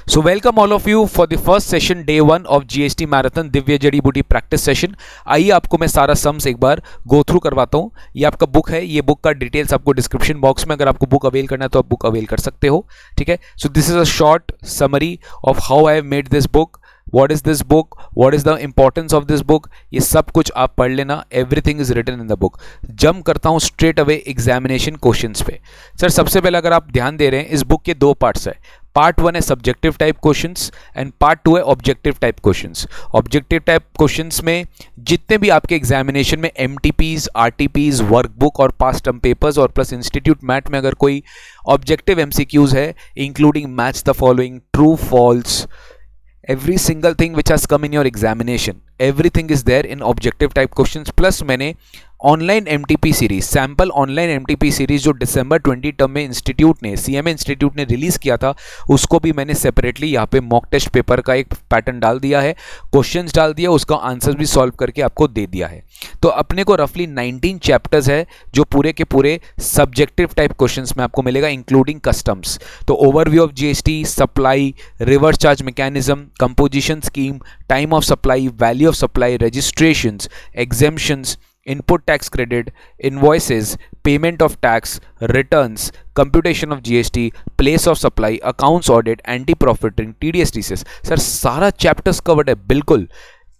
So welcome all of you for the first session day 1 of GST Marathon Divya Jadi बूटी practice session. आइए आपको मैं सारा सम्स एक बार गो थ्रू करवाता हूँ। ये आपका बुक है, ये बुक का डिटेल्स आपको डिस्क्रिप्शन बॉक्स में, अगर आपको बुक अवेल करना है तो आप बुक अवेल कर सकते हो। ठीक है, so this is a short summary of how I have made this book, what is this book, what is the importance of this book, ये सब कुछ आप पढ़ लेना। Everything is written in the book. Jump करता हूँ straight away examination questions पे। Sir सबसे पहले अगर आप ध्यान दे रहे हैं, इस बुक के दो पार्ट्स है। पार्ट 1 है subjective type questions and part 2 है objective type questions. Objective type questions में जितने भी आपके एग्जामिनेशन में एमटीपीज, आरटीपीज, वर्कबुक और पास्ट टर्म पेपर्स और प्लस इंस्टीट्यूट मैथ में अगर कोई ऑब्जेक्टिव एमसीक्यूज है, including match the following, true false, every single thing which has come in your examination, everything is there in objective type questions। plus मैंने online MTP series, sample online MTP series जो दिसंबर 20 term में institute ने, CMA institute ने release किया था, उसको भी मैंने सेपरेटली यहाँ पे मॉक टेस्ट पेपर का एक पैटर्न डाल दिया है, क्वेश्चंस डाल दिया, उसका आंसर भी सॉल्व करके आपको दे दिया है। तो अपने को रफली 19 चैप्टर्स है जो पूरे के पूरे सब्जेक्टिव टाइप क्वेश्चंस में आपको मिलेगा, इंक्लूडिंग कस्टम्स। तो overview of GST, supply, reverse charge mechanism, composition scheme, time of supply, value of supply, registrations, exemptions, input tax credit, invoices, payment of tax, returns, computation of GST, place of supply, accounts audit, anti-profiting, TDS TCS। Sir सारा chapters covered है बिल्कुल।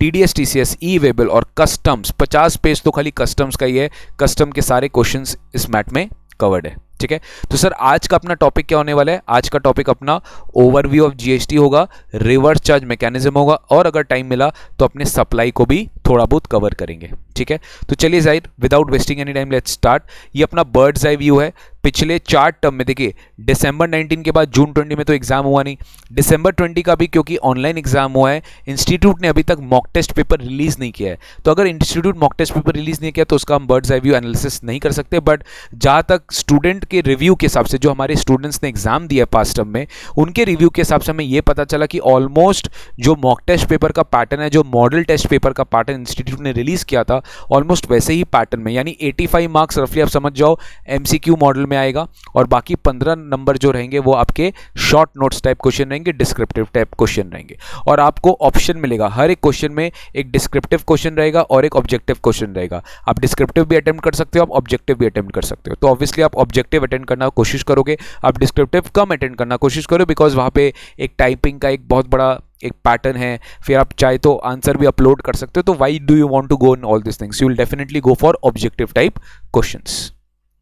TDS TCS, ई-वेबल और customs, 50 page तो खाली customs का ही है। Custom के सारे क्वेश्चंस इस मैट में कवर्ड है। ठीक है, तो सर आज का अपना टॉपिक क्या होने वाला है? आज का टॉपिक अपना ओवरव्यू ऑफ जीएसटी होगा, रिवर्स चार्ज मैकेनिज्म होगा और अगर टाइम मिला तो अपने सप्लाई को भी थोड़ा बहुत कवर करेंगे। ठीक है, तो चलिए जाहिर without wasting any time let's start. ये अपना बर्ड्स आई व्यू है। पिछले 4 टर्म में देखिए, दिसंबर 19 के बाद जून 20 में तो एग्जाम हुआ नहीं, दिसंबर 20 का भी क्योंकि ऑनलाइन एग्जाम हुआ है, इंस्टीट्यूट ने अभी तक मॉक टेस्ट पेपर रिलीज नहीं किया है। तो अगर institute mock test paper release नहीं किया तो उसका हम बर्ड्स आई व्यू एनालिसिस नहीं कर सकते। बट जहाँ तक स्टूडेंट के रिव्यू के हिसाब से, जो हमारे स्टूडेंट्स ने एग्जाम दिया पास्ट टर्म में, उनके रिव्यू के हिसाब से हमें ये पता चला कि ऑलमोस्ट जो मॉक टेस्ट पेपर का पैटर्न है, जो मॉडल टेस्ट पेपर का पैटर्न इंस्टीट्यूट ने रिलीज किया था, ऑलमोस्ट वैसे ही पैटर्न में, यानी 85 मार्क्स रफली आप समझ जाओ एमसीक्यू मॉडल में आएगा और बाकी 15 नंबर जो रहेंगे वो आपके शॉर्ट नोट्स टाइप क्वेश्चन रहेंगे, डिस्क्रिप्टिव टाइप क्वेश्चन रहेंगे। और आपको ऑप्शन मिलेगा, हर एक क्वेश्चन में एक डिस्क्रिप्टिव क्वेश्चन रहेगा और एक ऑब्जेक्टिव क्वेश्चन रहेगा। आप डिस्क्रिप्टिव भी अटेम्प्ट कर सकते हो, आप ऑब्जेक्टिव भी अटेम्प्ट कर सकते हो। तो ऑब्वियसली आप ऑब्जेक्टिव अटेम्प्ट करना कोशिश करोगे, आप डिस्क्रिप्टिव कम अटेम्प्ट करना कोशिश करो, बिकॉज वहाँ पे एक टाइपिंग का एक बहुत बड़ा एक पैटर्न है। फिर आप चाहे तो आंसर भी अपलोड कर सकते हो। तो why do you want to go in all this things? You will definitely go for objective type questions.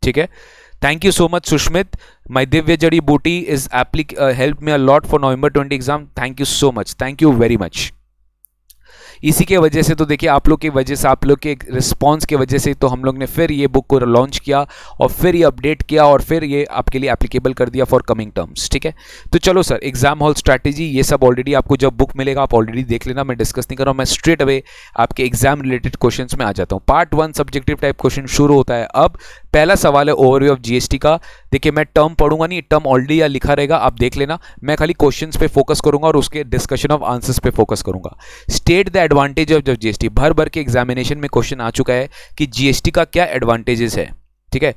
ठीक है, thank you so much Sushmit. My Divya Jadi Booti is help me a lot for November 20 exam. Thank you so much, thank you very much. इसी के वजह से तो देखिए, आप लोग की वजह से, आप लोग के रिस्पांस की वजह से तो हम लोग ने फिर ये बुक को लॉन्च किया और फिर ये अपडेट किया और फिर ये आपके लिए एप्लीकेबल कर दिया फॉर कमिंग टर्म्स। ठीक है, तो चलो सर, एग्जाम हॉल स्ट्रैटेजी ये सब ऑलरेडी आपको जब बुक मिलेगा आप ऑलरेडी देख लेना, मैं डिस्कस नहीं कर रहा हूँ। मैं स्ट्रेट अवे आपके एग्जाम रिलेटेड क्वेश्चन में आ जाता हूँ। पार्ट 1 सब्जेक्टिव टाइप क्वेश्चन शुरू होता है। अब पहला सवाल है ओवरव्यू ऑफ जीएसटी का। देखिए मैं टर्म पढ़ूंगा नहीं, टर्म ऑलरेडी या लिखा रहेगा, आप देख लेना। मैं खाली क्वेश्चंस पे फोकस करूंगा और उसके डिस्कशन ऑफ आंसर्स पे फोकस करूंगा। State the advantage of GST. भर भर के एग्जामिनेशन में क्वेश्चन आ चुका है कि जीएसटी का क्या एडवांटेजेस है। ठीक है,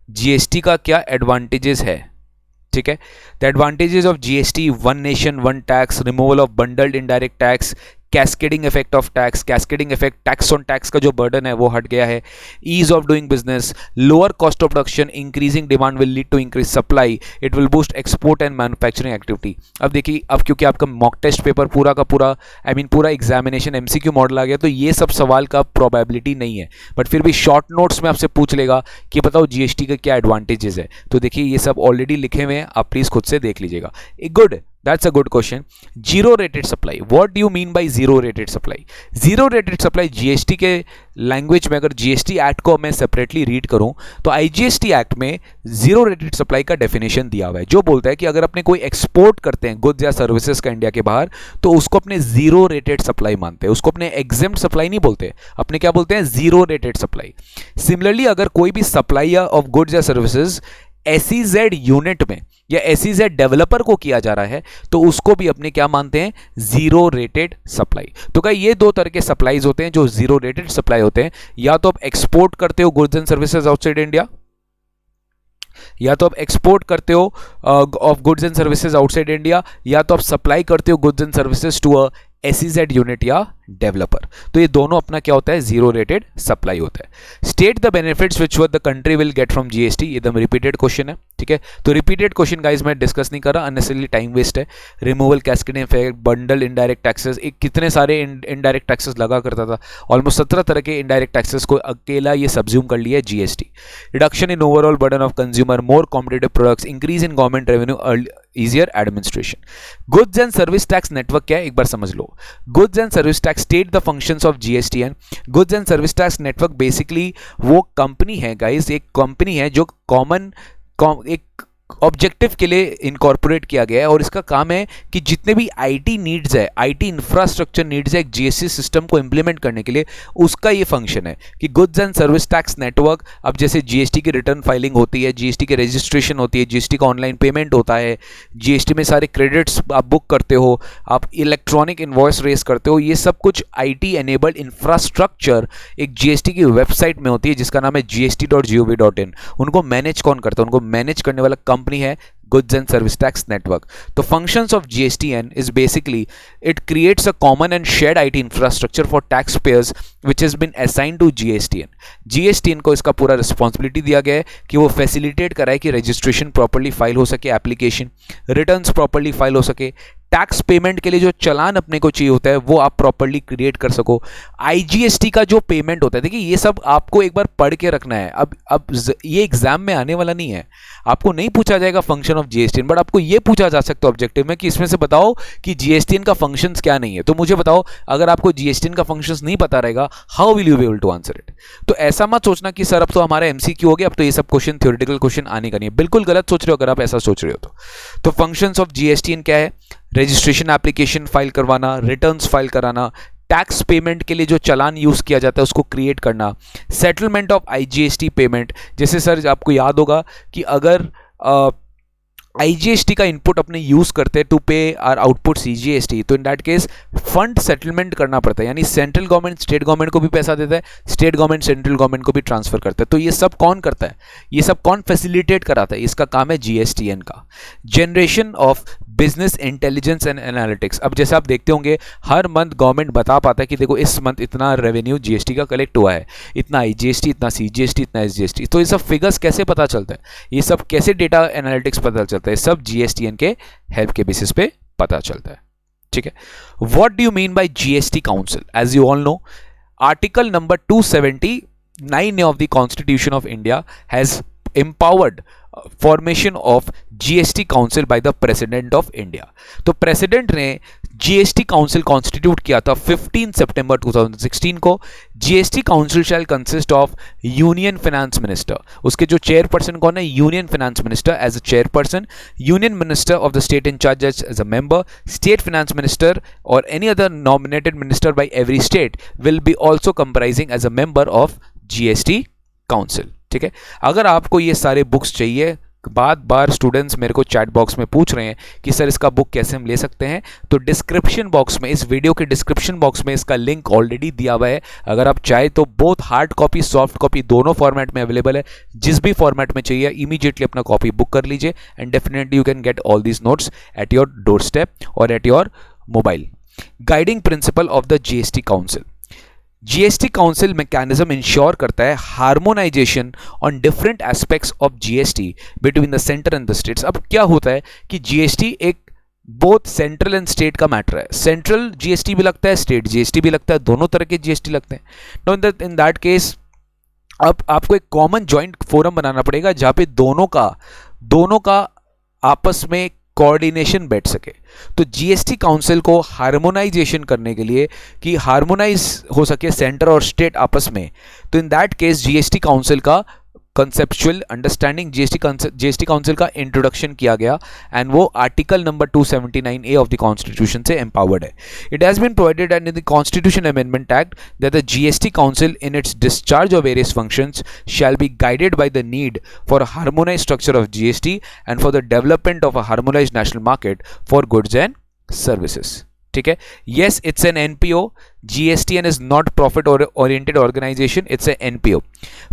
जीएसटी का क्या एडवांटेजेस है। ठीक है, the advantages of GST: one nation one tax, removal of bundled indirect tax, cascading effect of tax, cascading effect, tax on tax का जो बर्डन है वो हट गया है, ease of doing business, lower cost of production, increasing demand will lead to increase supply, it will boost export and manufacturing activity. अब देखिए, अब क्योंकि आपका मॉक टेस्ट पेपर पूरा का पूरा पूरा एग्जामिनेशन एमसीक्यू मॉडल आ गया, तो ये सब सवाल का प्रोबेबिलिटी नहीं है, बट फिर भी शॉर्ट नोट्स में आपसे पूछ लेगा कि बताओ जीएसटी का क्या एडवांटेजेस है। तो देखिए ये सब ऑलरेडी लिखे हुए हैं, आप प्लीज खुद से देख लीजिएगा। Good, that's a good question। Zero rated supply, what do you mean by zero rated supply? Zero rated supply GST के लैंग्वेज में, अगर जीएसटी एक्ट को मैं सेपरेटली रीड करूं तो आईजीएसटी एक्ट में जीरो रेटेड सप्लाई का डेफिनेशन दिया हुआ है, जो बोलता है कि अगर अपने कोई एक्सपोर्ट करते हैं गुड्स या सर्विसेज का इंडिया के बाहर, तो उसको अपने जीरो रेटेड सप्लाई मानते हैं, उसको अपने एग्जेम्प्ट सप्लाई नहीं बोलते, अपने क्या बोलते हैं? Zero rated supply. सिमिलरली अगर कोई भी सप्लायर ऑफ गुड्स या सर्विसेज एसईजेड यूनिट में या एसईजेड डेवलपर को किया जा रहा है, तो उसको भी अपने क्या मानते हैं? Zero rated supply. तो क्या ये दो तरह के सप्लाईज होते हैं जो जीरो रेटेड सप्लाई होते हैं। या तो आप एक्सपोर्ट करते हो goods and services outside India, या तो आप एक्सपोर्ट करते हो of goods and services outside India, या तो आप सप्लाई करते हो goods and services to a SEZ unit या डेवलपर। तो ये दोनों अपना क्या होता है, जीरो रेटेड सप्लाई होता है। State the benefits which the country will get from GST, एकदम रिपीटेड क्वेश्चन है, ठीक है। तो रिपीटेड क्वेश्चन गाइस मैं डिस्कस नहीं कर रहा, अननेसेसरली टाइम वेस्ट है। Removal, cascading effect, bundle indirect taxes, एक कितने सारे इनडायरेक्ट टैक्सेस लगा करता था, ऑलमोस्ट 17 तरह के इनडायरेक्ट टैक्सेस को अकेला ये सब्ज्यूम कर लिया है GST। Reduction in overall burden of consumer, more competitive products, increase in government revenue, easier administration. Goods and service tax network क्या है, एक बार समझ लो। Goods and service tax state the functions of GSTN। Goods and service tax network basically वो company है guys, एक company है जो एक ऑब्जेक्टिव के लिए इनकॉर्पोरेट किया गया है, और इसका काम है कि जितने भी IT नीड्स है, IT इंफ्रास्ट्रक्चर नीड्स है एक GST सिस्टम को इंप्लीमेंट करने के लिए, उसका ये फंक्शन है कि goods and service tax network, अब जैसे GST की रिटर्न फाइलिंग होती है, GST की रजिस्ट्रेशन होती है, GST का ऑनलाइन पेमेंट होता है, GST में सारे क्रेडिट्स आप बुक करते हो, आप इलेक्ट्रॉनिक इन्वॉइस रेस करते हो, ये सब कुछ IT एनेबल्ड इंफ्रास्ट्रक्चर एक GST की वेबसाइट में होती है जिसका नाम है gst.gov.in। उनको मैनेज कौन करता है, उनको मैनेज करने वाला कंपनी है goods and service tax network. तो functions of GSTN is basically it creates a common and shared IT infrastructure for tax payers which has been assigned to GSTN। GSTN को इसका पूरा रिस्पॉन्सिबिलिटी दिया गया है कि वो फैसिलिटेट कराए कि रजिस्ट्रेशन प्रॉपर्ली फाइल हो सके, एप्लीकेशन रिटर्न्स प्रॉपर्ली फाइल हो सके, टैक्स पेमेंट के लिए जो चालान अपने को चाहिए होता है वो आप प्रॉपर्ली क्रिएट कर सको, IGST का जो पेमेंट होता है, देखिए ये सब आपको एक बार पढ़ के रखना है। अब ये एग्जाम में आने वाला नहीं है, आपको नहीं पूछा जाएगा फंक्शन ऑफ GSTN, बट आपको ये पूछा जा सकता है ऑब्जेक्टिव में कि इसमें से बताओ कि GSTN का फंक्शंस क्या नहीं है। तो मुझे बताओ, अगर आपको GSTN का फंक्शंस नहीं पता रहेगा, how will you be able to answer it. तो ऐसा मत सोचना कि सर अब तो हमारा MCQ हो गया, अब तो ये सब क्वेश्चन थ्योरेटिकल क्वेश्चन आने का नहीं है, बिल्कुल गलत सोच रहे हो अगर आप ऐसा सोच रहे हो तो फंक्शंस ऑफ GSTN क्या है, रजिस्ट्रेशन एप्लीकेशन फाइल करवाना, रिटर्न्स फाइल कराना, टैक्स पेमेंट के लिए जो चालान यूज किया जाता है उसको क्रिएट करना, सेटलमेंट ऑफ IGST पेमेंट। जैसे सर आपको याद होगा कि अगर IGST का इनपुट अपने यूज करते हैं टू पे आर आउटपुट CGST, तो in that case fund settlement करना पड़ता है, यानी सेंट्रल गवर्नमेंट स्टेट गवर्नमेंट को भी पैसा देता है, स्टेट गवर्नमेंट सेंट्रल गवर्नमेंट को भी ट्रांसफर करता है। तो ये सब कौन करता है, ये सब कौन फैसिलिटेट कराता है, इसका काम है GSTN का। Generation of business intelligence and analytics. अब जैसे आप देखते होंगे हर मंथ गवर्नमेंट बता पाता है कि देखो इस मंथ इतना रेवेन्यू GST का कलेक्ट हुआ है, इतना IGST, इतना CGST, इतना SGST। तो ये सब फिगर्स कैसे पता चलता है, ये सब कैसे डेटा एनालिटिक्स पता चलता है, सब GSTN के हेल्प के बेसिस पे पता चलता है, ठीक है। What do you mean by GST council? As you all know, article number 279 of the Constitution of India has empowered formation of GST council by the president of India. तो president ने GST council constitute किया था 15 सितंबर 2016 को। GST council shall consist of union finance minister, उसके जो chairperson कौन है, union finance minister as a chairperson, union minister of the state in charge as a member, state finance minister और any other nominated minister by every state will be also comprising as a member of GST council, ठीक है। अगर आपको ये सारे books चाहिए, बार students मेरे को चैट बॉक्स में पूछ रहे हैं कि सर इसका बुक कैसे हम ले सकते हैं, तो डिस्क्रिप्शन बॉक्स में, इस वीडियो के डिस्क्रिप्शन बॉक्स में इसका लिंक ऑलरेडी दिया हुआ है। अगर आप चाहे तो both hard copy soft copy दोनों फॉर्मेट में अवेलेबल है, जिस भी फॉर्मेट में चाहिए इमीडिएटली अपना कॉपी बुक कर लीजिए and definitely you can get all these notes at your doorstep और at your mobile. Guiding principle of the GST council. GST council mechanism ensure करता है harmonisation on different aspects of GST between the centre and the states. अब क्या होता है कि GST एक both central and state का मैटर है, सेंट्रल GST भी लगता है, स्टेट GST भी लगता है, दोनों तरह के GST लगते हैं। नो इन दैट केस अब आपको एक कॉमन जॉइंट फोरम बनाना पड़ेगा जहां पे दोनों का आपस में कोऑर्डिनेशन बैठ सके। तो GST काउंसिल को हार्मोनाइजेशन करने के लिए कि हार्मोनाइज हो सके सेंटर और स्टेट आपस में, तो in that case GST council का कंसेप्चुअल अंडरस्टैंडिंग GST काउंसिल का इंट्रोडक्शन किया गया एंड वो article number 279A of the constitution से एम्पावर्ड है। It has been provided in the constitution amendment act that the GST council in its discharge of various functions shall be guided by the need for harmonised structure of GST and for the development of a harmonised national market for goods and services, ठीक है। Yes it's an NPO, GSTN is not profit oriented organization, it's a NPO.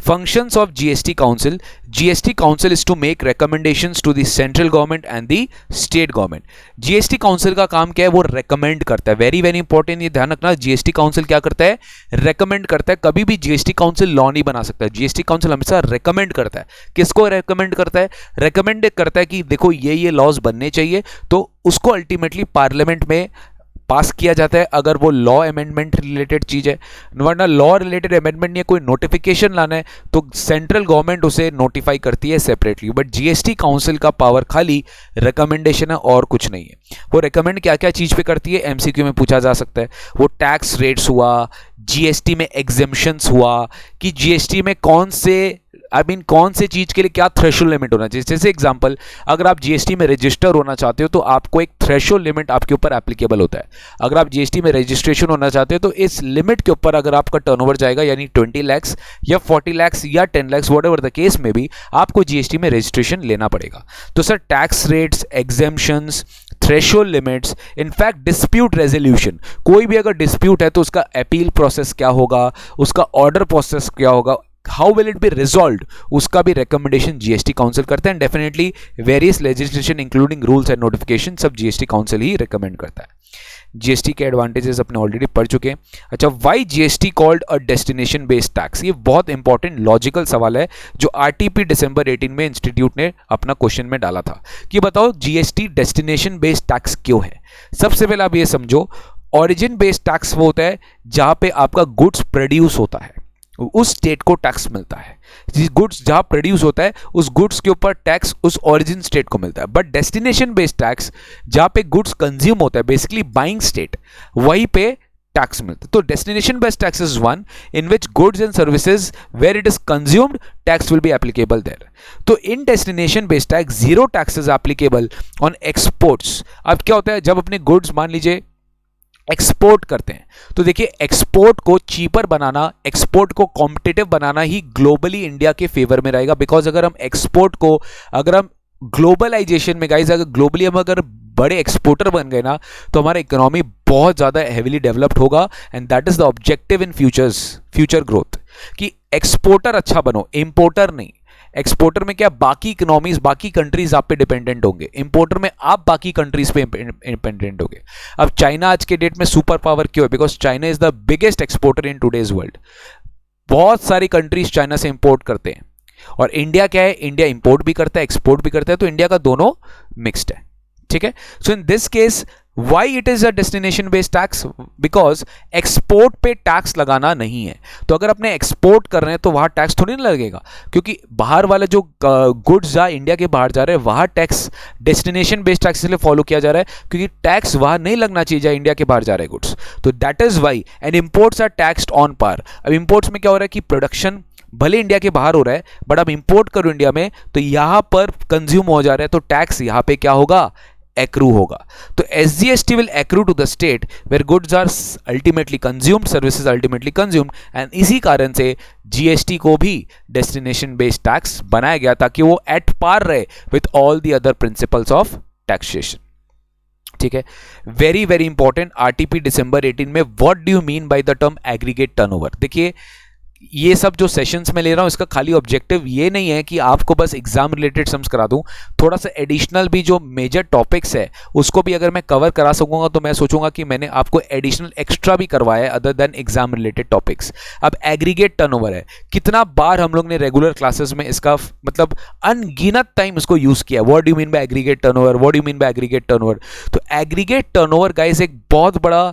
Functions of GST Council. GST Council is to make recommendations to the central government and the state government. GST Council का काम क्या है? वो recommend करता है. Very very important, ये ध्यान रखना. GST Council क्या करता है? recommend करता है. कभी भी GST Council लॉ नहीं बना सकता है. GST Council हमेशा recommend करता है. किसको recommend करता है? recommend करता है कि देखो ये लॉज बनने चाहिए, तो उसको अल्टीमेटली पार्लियामेंट में पास किया जाता है अगर वो लॉ अमेंडमेंट रिलेटेड चीज है. वरना लॉ रिलेटेड अमेंडमेंट नहीं है, कोई नोटिफिकेशन लाना है तो सेंट्रल गवर्नमेंट उसे नोटिफाई करती है सेपरेटली. बट जीएसटी काउंसिल का पावर खाली रिकमेंडेशन है और कुछ नहीं है. वो रिकमेंड क्या क्या चीज पे करती है, एमसीक्यू में पूछा जा सकता है. वो टैक्स रेट्स हुआ, जीएसटी में एग्जेम्पशंस हुआ, कि जीएसटी में कौन से चीज के लिए क्या थ्रेशोल्ड लिमिट होना चाहिए. जैसे एग्जांपल, अगर आप जीएसटी में रजिस्टर होना चाहते हो तो आपको एक थ्रेशोल्ड लिमिट आपके ऊपर एप्लीकेबल होता है. अगर आप जीएसटी में रजिस्ट्रेशन होना चाहते हो तो इस लिमिट के ऊपर अगर आपका टर्नओवर जाएगा, यानी 20 लाख या 40 लाख या 10 लाख, व्हाटएवर द केस में भी, आपको जीएसटी में रजिस्ट्रेशन लेना पड़ेगा. तो sir tax rates, exemptions, threshold limits, in fact dispute resolution, कोई भी अगर डिस्प्यूट है तो उसका अपील प्रोसेस क्या होगा, उसका ऑर्डर प्रोसेस क्या होगा, how will it be resolve, उसका भी रिकमेंडेशन जीएसटी काउंसिल करता है. Definitely various legislation including rules and notification सब जीएसटी काउंसिल ही रिकमेंड करता है. जीएसटी के एडवांटेजेस अपने ऑलरेडी पढ़ चुके हैं. अच्छा, why GST called a destination based tax, ये बहुत इंपॉर्टेंट लॉजिकल सवाल है जो आरटीपी दिसंबर 18 में इंस्टीट्यूट ने अपना क्वेश्चन में डाला था कि बताओ जीएसटी डेस्टिनेशन बेस्ड टैक्स क्यों है. सबसे पहले आप ये समझो, ओरिजिन बेस्ड टैक्स वो होता है जहां पे आपका गुड्स प्रोड्यूस होता है, उस स्टेट को टैक्स मिलता है. जिस गुड्स जहां प्रोड्यूस होता है उस गुड्स के ऊपर टैक्स उस ओरिजिन स्टेट को मिलता है. बट डेस्टिनेशन बेस्ड टैक्स जहां पे गुड्स कंज्यूम होता है, बेसिकली बाइंग स्टेट, वहीं पे टैक्स मिलता है. तो destination based tax is one in which goods and services where it is consumed tax will be applicable there. तो in destination based tax zero tax is applicable on exports. अब क्या होता है, जब अपने गुड्स मान लीजिए एक्सपोर्ट करते हैं, तो देखिए एक्सपोर्ट को चीपर बनाना, एक्सपोर्ट को कॉम्पिटिटिव बनाना ही ग्लोबली इंडिया के फेवर में रहेगा. बिकॉज अगर हम एक्सपोर्ट को, अगर हम ग्लोबलाइजेशन में गाइज, अगर ग्लोबली हम अगर बड़े एक्सपोर्टर बन गए ना, तो हमारा इकोनॉमी बहुत ज्यादा हेवीली डेवलप्ड होगा. And that is the objective in future growth, कि एक्सपोर्टर अच्छा बनो, इंपोर्टर नहीं. एक्सपोर्टर में क्या, बाकी इकोनॉमीज, बाकी कंट्रीज आप पे डिपेंडेंट होंगे. इंपोर्टर में आप बाकी कंट्रीज पे डिपेंडेंट होंगे. अब चाइना आज के डेट में सुपर पावर क्यों है? Because China is the biggest exporter in today's world. बहुत सारी कंट्रीज चाइना से इंपोर्ट करते हैं. और इंडिया क्या है, इंडिया इंपोर्ट भी करता है, एक्सपोर्ट भी करता है. तो इंडिया का दोनों मिक्स्ड है. ठीक है. So in this case Why it is a destination based tax? Because export पे टैक्स लगाना नहीं है. तो अगर अपने एक्सपोर्ट कर रहे हैं तो वहां टैक्स थोड़ी ना लगेगा, क्योंकि बाहर वाले जो गुड्स जा इंडिया के बाहर जा रहे हैं वहां टैक्स डेस्टिनेशन बेस्ड टैक्स इसलिए फॉलो किया जा रहा है क्योंकि टैक्स वहां नहीं लगना चाहिए जहां इंडिया के बाहर जा रहे हैं गुड्स. तो that is why. And imports are taxed on par. अब इंपोर्ट्स में क्या हो रहा है कि प्रोडक्शन भले इंडिया के बाहर हो रहा है, बट अब इंपोर्ट करो इंडिया में तो यहां पर कंज्यूम हो जा रहा है, तो टैक्स यहां पे क्या होगा, एक्रू होगा. तो SGST will accrue to the state where goods are ultimately consumed, services ultimately consumed. and इसी कारण से GST को भी destination based tax बनाया गया ताकि वो at par रहे with all the other principles of taxation. ठीक है. वेरी वेरी इंपॉर्टेंट, आरटीपी दिसंबर 18 में what do you mean by the term aggregate turnover. देखिए ये सब जो सेशंस में ले रहा हूं इसका खाली ऑब्जेक्टिव ये नहीं है कि आपको बस एग्जाम रिलेटेड सम्स करा दूं, थोड़ा सा एडिशनल भी जो मेजर टॉपिक्स है उसको भी अगर मैं कवर करा सकूंगा तो मैं सोचूंगा कि मैंने आपको एडिशनल एक्स्ट्रा भी करवाया है other than exam related topics. अब एग्रीगेट टर्नओवर है, कितना बार हम लोग ने रेगुलर क्लासेस में इसका मतलब अनगिनत टाइम इसको यूज किया. What do you mean bye aggregate turnover, what do you mean bye aggregate turnover. तो एग्रीगेट टर्नओवर गाइस एक बहुत बड़ा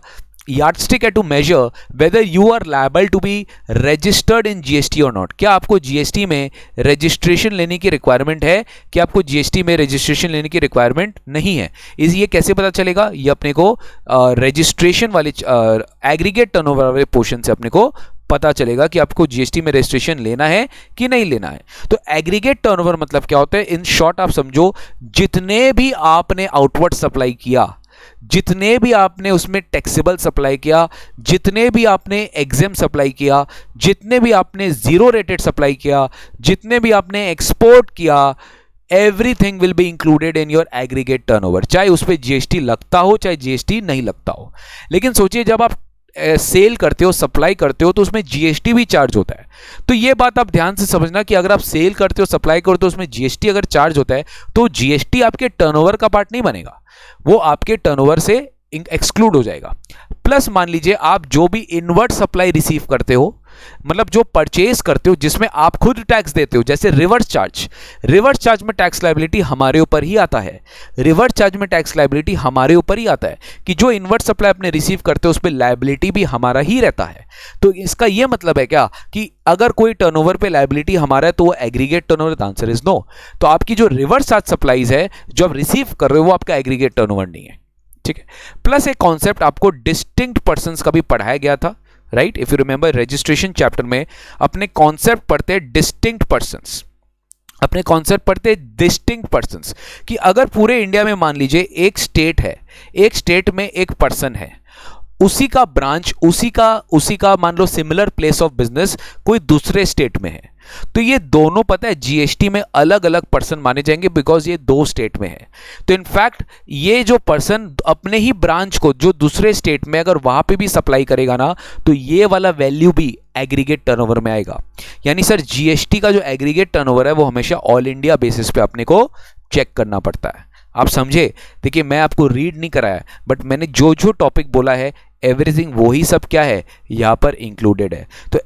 yardstick है to measure whether you are liable to be registered in GST or not. क्या आपको GST में registration लेने की रिक्वायरमेंट है कि आपको GST में रजिस्ट्रेशन लेने की रिक्वायरमेंट नहीं है. इस ये कैसे पता चलेगा, ये अपने को रजिस्ट्रेशन वाले एग्रीगेट टर्नओवर वाले पोर्शन से अपने को पता चलेगा कि आपको GST में रजिस्ट्रेशन लेना है कि नहीं लेना है. तो एग्रीगेट टर्नओवर मतलब क्या होता है, इन शॉर्ट आप समझो, जितने भी आपने आउटवर्ड सप्लाई किया, जितने भी आपने उसमें टैक्सेबल सप्लाई किया, जितने भी आपने एग्जेम सप्लाई किया, जितने भी आपने जीरो रेटेड सप्लाई किया, जितने भी आपने एक्सपोर्ट किया, everything will be included in your aggregate turnover. चाहे उस पर GST लगता हो चाहे GST नहीं लगता हो. लेकिन सोचिए जब आप सेल करते हो, सप्लाई करते हो, तो उसमें जीएसटी भी चार्ज होता है। तो ये बात आप ध्यान से समझना कि अगर आप सेल करते हो, सप्लाई करते हो, उसमें जीएसटी अगर चार्ज होता है तो जीएसटी आपके टर्नओवर का पार्ट नहीं बनेगा, वो आपके टर्नओवर से एक्सक्लूड हो जाएगा। प्लस मान लीजिए आप जो भी इनवर्ट सप्लाई रिसीव करते हो, मतलब जो परचेज करते हो जिसमें आप खुद टैक्स देते हो, जैसे रिवर्स चार्ज में टैक्स लायबिलिटी हमारे ऊपर ही आता है। रिवर्स चार्ज में टैक्स लायबिलिटी हमारे ऊपर ही आता है कि जो इनवर्ट सप्लाई अपने रिसीव करते हो उस पर लायबिलिटी भी हमारा ही रहता है। तो इसका यह मतलब है क्या कि अगर कोई टर्नओवर पे लायबिलिटी हमारा है तो वो aggregate turnover? Answer is no. तो आपकी जो रिवर्स चार्ज सप्लाईज है जो आप रिसीव कर रहे हो वो आपका एग्रीगेट टर्नओवर नहीं है, ठीक है। प्लस एक कॉन्सेप्ट आपको डिस्टिंक्ट पर्संस का भी पढ़ाया गया था, right? If you remember registration chapter में अपने कॉन्सेप्ट पढ़ते हैं डिस्टिंक्ट पर्संस, कि अगर पूरे इंडिया में मान लीजिए एक स्टेट है, एक स्टेट में एक पर्सन है, उसी का ब्रांच, उसी का मान लो सिमिलर प्लेस ऑफ बिजनेस कोई दूसरे स्टेट में है, तो ये दोनों पता है जीएसटी में अलग अलग पर्सन माने जाएंगे बिकॉज ये दो स्टेट में है। तो इनफैक्ट ये जो पर्सन अपने ही ब्रांच को जो दूसरे स्टेट में अगर वहां पे भी सप्लाई करेगा ना, तो ये वाला वैल्यू भी एग्रीगेट टर्नओवर में आएगा। यानी सर जीएसटी का जो एग्रीगेट टर्नओवर है वो हमेशा ऑल इंडिया बेसिस पे अपने को चेक करना पड़ता है। आप समझे? देखिए मैं आपको रीड नहीं कराया, बट मैंने जो जो टॉपिक बोला है एवरीथिंग वही सब क्या है यहां पर इंक्लूडेड है। तो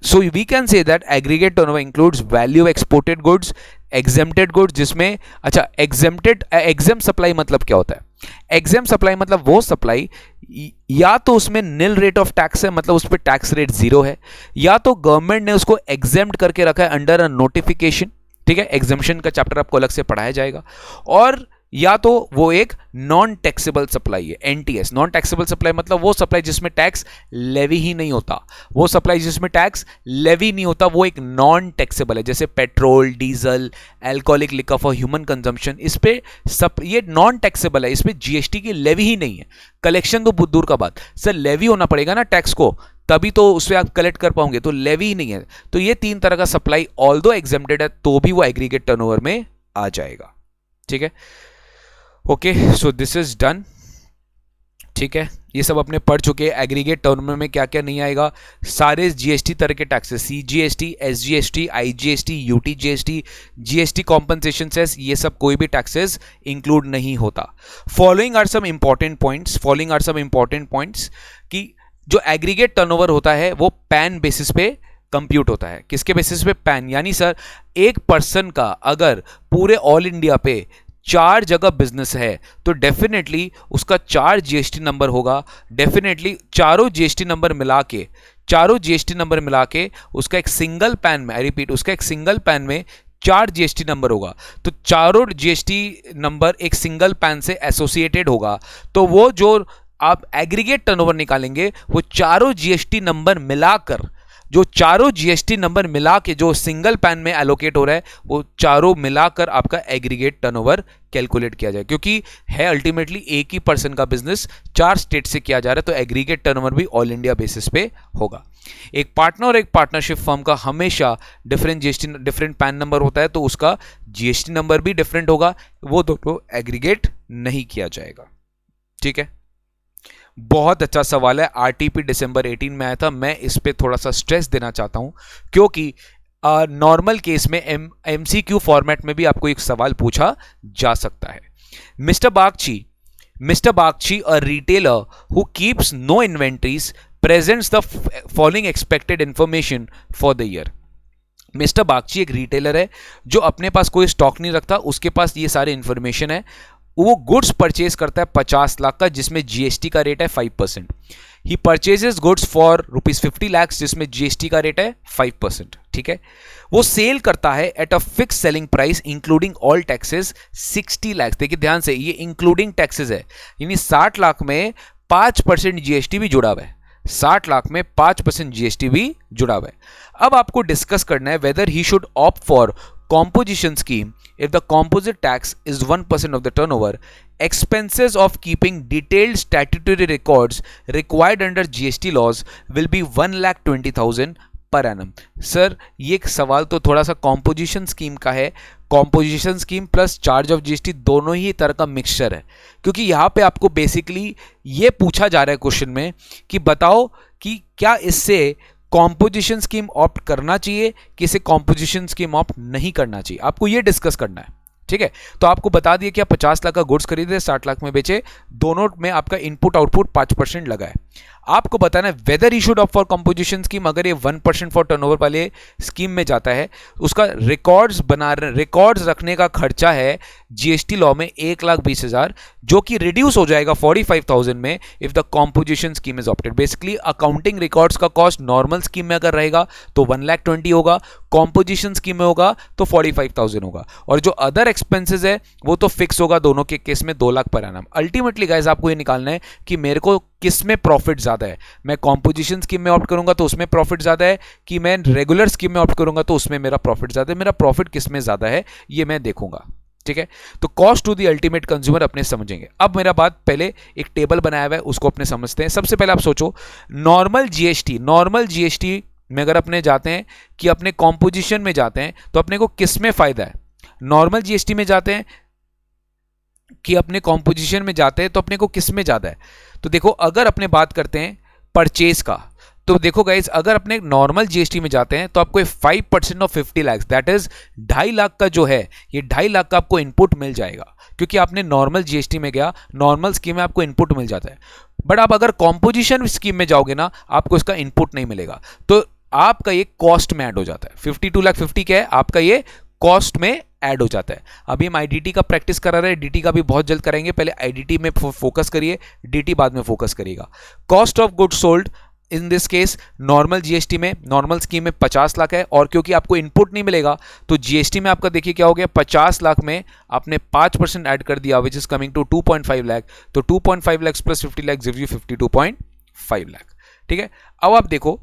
so we can say that aggregate turnover includes value of exported goods, exempted goods, जिसमें अच्छा exempt सप्लाई मतलब क्या होता है? exempt सप्लाई मतलब वो सप्लाई या तो उसमें नील रेट ऑफ टैक्स है, मतलब उस पर टैक्स रेट 0 है, या तो गवर्नमेंट ने उसको exempt करके रखा है अंडर अ नोटिफिकेशन, ठीक है। एग्जेम्पशन का चैप्टर आपको अलग से पढ़ाया जाएगा। और या तो वो एक नॉन टैक्सेबल सप्लाई है, एनटीएस। नॉन टैक्सेबल सप्लाई मतलब वो सप्लाई जिसमें टैक्स लेवी ही नहीं होता, वो सप्लाई जिसमें टैक्स लेवी नहीं होता वो एक नॉन टैक्सेबल है। जैसे petrol, diesel, alcoholic liquor for human consumption, इस पे ये नॉन टैक्सेबल है, इसमें जीएसटी की लेवी ही नहीं है। कलेक्शन तो दूर का बात, सर लेवी होना पड़ेगा ना टैक्स को, तभी तो उससे आप कलेक्ट कर पाओगे, तो लेवी ही नहीं है। तो ये 3 तरह का सप्लाई ऑल्दो एग्जेम्प्टेड है तो भी वो एग्रीगेट टर्नओवर में आ जाएगा, ठीक है। Okay, so this is done, ठीक है। ये सब अपने पढ़ चुके हैं। एग्रीगेट टर्नओवर में क्या क्या नहीं आएगा, सारे जीएसटी तरह के taxes, CGST, SGST, IGST, UTGST, GST compensation cess, ये सब कोई भी टैक्सेस इंक्लूड नहीं होता। Following are some important points कि जो एग्रीगेट टर्नओवर होता है वो पैन बेसिस पे कंप्यूट होता है। किसके बेसिस पे? पैन। यानी सर एक पर्सन का अगर पूरे ऑल इंडिया पे 4 जगह बिजनेस है तो डेफिनेटली उसका 4 जीएसटी नंबर होगा। डेफिनेटली चारों जीएसटी नंबर मिला के उसका एक सिंगल पैन में, आई रिपीट, उसका एक सिंगल पैन में 4 जीएसटी नंबर होगा। तो चारों जीएसटी नंबर एक सिंगल पैन से एसोसिएटेड होगा। तो वो जो आप एग्रीगेट टर्नओवर निकालेंगे वो चारों जीएसटी नंबर मिला के जो सिंगल पैन में एलोकेट हो रहा है वो चारों मिलाकर आपका एग्रीगेट टर्नओवर कैलकुलेट किया जाए, क्योंकि है अल्टीमेटली एक ही पर्सन का बिजनेस 4 स्टेट से किया जा रहा है, तो एग्रीगेट टर्नओवर भी ऑल इंडिया बेसिस पे होगा। एक पार्टनर और एक पार्टनरशिप फर्म का हमेशा डिफरेंट पैन नंबर होता है, तो उसका जीएसटी नंबर भी डिफरेंट होगा, वो दोनों एग्रीगेट नहीं किया जाएगा, ठीक है। बहुत अच्छा सवाल है, आरटीपी दिसंबर 18 में आया था। मैं इस पे थोड़ा सा स्ट्रेस देना चाहता हूं क्योंकि नॉर्मल केस में एमसीक्यू फॉर्मेट में भी आपको एक सवाल पूछा जा सकता है। Mister Bagchi, a retailer who keeps no inventories presents the following expected information for the year. Mister Bagchi एक रिटेलर है जो अपने पास कोई स्टॉक नहीं रखता, उसके पास ये सारे इंफॉर्मेशन है। वो गुड्स परचेज करता है 50 लाख का, जिसमें जीएसटी का रेट है 5%। ही परचेजेस गुड्स फॉर ₹50 लाख, जिसमें जीएसटी का रेट है 5%, ठीक है। वो सेल करता है at a fix selling price including all taxes 60 lakh. देखिए ध्यान से, ये इंक्लूडिंग टैक्सेस है, यानी 60 लाख में 5% जीएसटी भी जुड़ा हुआ है। 60 लाख में 5% जीएसटी भी जुड़ा हुआ है। अब आपको डिस्कस करना है weather he should opt for composition scheme if the composite tax is 1% of the turnover. Expenses of keeping detailed statutory records required under GST laws will be 1,20,000 per annum. Sir ये एक सवाल तो थोड़ा सा composition scheme का है। Composition scheme plus charge of GST दोनों ही तरह का मिक्सचर है, क्योंकि यहाँ पे आपको बेसिकली ये पूछा जा रहा है क्वेश्चन में कि बताओ कि क्या इससे कॉम्पोजिशन स्कीम ऑप्ट करना चाहिए कि इसे कॉम्पोजिशन स्कीम ऑप्ट नहीं करना चाहिए, आपको ये डिस्कस करना है। ठीक है, तो आपको बता दिया कि आप 50 लाख का गुड्स खरीदे 60 लाख में बेचे, दोनों में आपका इनपुट आउटपुट 5% लगा है। आपको बताना है whether issued of for composition scheme, अगर ये 1% फॉर टर्नओवर वाले स्कीम में जाता है, उसका रिकॉर्ड्स रखने का खर्चा है जीएसटी लॉ में 1,20,000, जो कि रिड्यूस हो जाएगा 45,000 में if the composition scheme is opted. Basically accounting records का कॉस्ट नॉर्मल स्कीम में अगर रहेगा तो 1,20,000 होगा, कंपोजिशन स्कीम में होगा तो 45,000 होगा, और जो अदर एक्सपेंसेस है वो तो फिक्स होगा दोनों के केस में 2 lakh per annum. Ultimately guys आपको ये निकालना है कि मेरे को किस में प्रॉफिट ज्यादा है, मैं कंपोजिशन स्कीम में ऑप्ट करूंगा तो उसमें प्रॉफिट ज्यादा है कि मैं रेगुलर स्कीम में ऑप्ट करूंगा तो उसमें मेरा प्रॉफिट ज्यादा है, मेरा प्रॉफिट किस में ज्यादा है ये मैं देखूंगा। ठीक है, तो cost to the ultimate consumer अपने समझेंगे। अब मेरा बात, पहले एक टेबल बनाया हुआ है उसको अपने समझते हैं। सबसे पहले आप सोचो नॉर्मल जीएसटी में अगर अपने जाते हैं कि अपने कॉम्पोजिशन में जाते हैं तो अपने को किस में फायदा है, नॉर्मल जीएसटी में जाते हैं कि अपने कॉम्पोजिशन में जाते हैं तो अपने को किस में ज्यादा है। तो देखो अगर अपने बात करते हैं परचेज का, तो देखो गाइस अगर अपने नॉर्मल जीएसटी में जाते हैं तो आपको 5% of 50 lakh that is 2.5 lakh का जो है, ये 2.5 लाख का आपको इनपुट मिल जाएगा, क्योंकि आपने नॉर्मल जीएसटी में गया, नॉर्मल स्कीम में आपको इनपुट मिल जाता है। बट आप अगर कॉम्पोजिशन स्कीम में जाओगे ना, आपको इसका इनपुट नहीं मिलेगा, तो आपका ये कॉस्ट में ऐड हो जाता है। 52,50,000 क्या है आपका, ये कॉस्ट में ऐड हो जाता है। अभी हम आईडीटी का प्रैक्टिस करा रहे हैं, डीटी का भी बहुत जल्द करेंगे, पहले आईडीटी में फोकस करिए, डीटी बाद में फोकस करिएगा। Cost of goods sold in this case normal GST में, नॉर्मल स्कीम में 50 लाख है, और क्योंकि आपको इनपुट नहीं मिलेगा तो जीएसटी में आपका देखिए क्या हो गया, 50 लाख में आपने 5% ऐड कर दिया which is coming to 2.5 lakh, तो 2.5 lakh plus 50 lakh gives you 52.5 lakh. ठीक है, अब आप देखो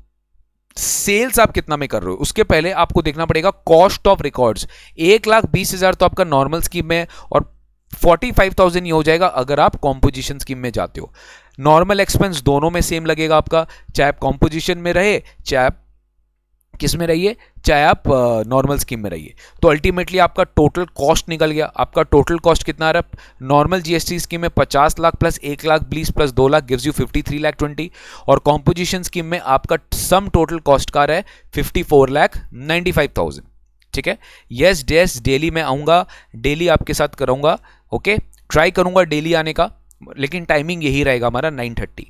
सेल्स आप कितना में कर रहे हो, उसके पहले आपको देखना पड़ेगा कॉस्ट ऑफ रिकॉर्ड्स। 1,20,000 तो आपका नॉर्मल स्कीम में और 45,000 ये हो जाएगा अगर आप कॉम्पोजिशन स्कीम में जाते हो। नॉर्मल एक्सपेंस दोनों में सेम लगेगा आपका, चाहे आप कॉम्पोजिशन में रहे चाहे आप किस में रहिए, चाहे आप नॉर्मल स्कीम में रहिए। तो अल्टीमेटली आपका टोटल कॉस्ट निकल गया। आपका टोटल कॉस्ट कितना आ रहा है, नॉर्मल जीएसटी स्कीम में 50 lakh plus 1,20,000 plus 2 lakh gives you 53,20,000, और कॉम्पोजिशन स्कीम में आपका सम टोटल कॉस्ट का रहा है 54,95,000। ठीक है, यस डेली मैं आऊंगा, डेली आपके साथ कराऊंगा, ओके ट्राई करूंगा डेली आने का, लेकिन टाइमिंग यही रहेगा हमारा 9:30।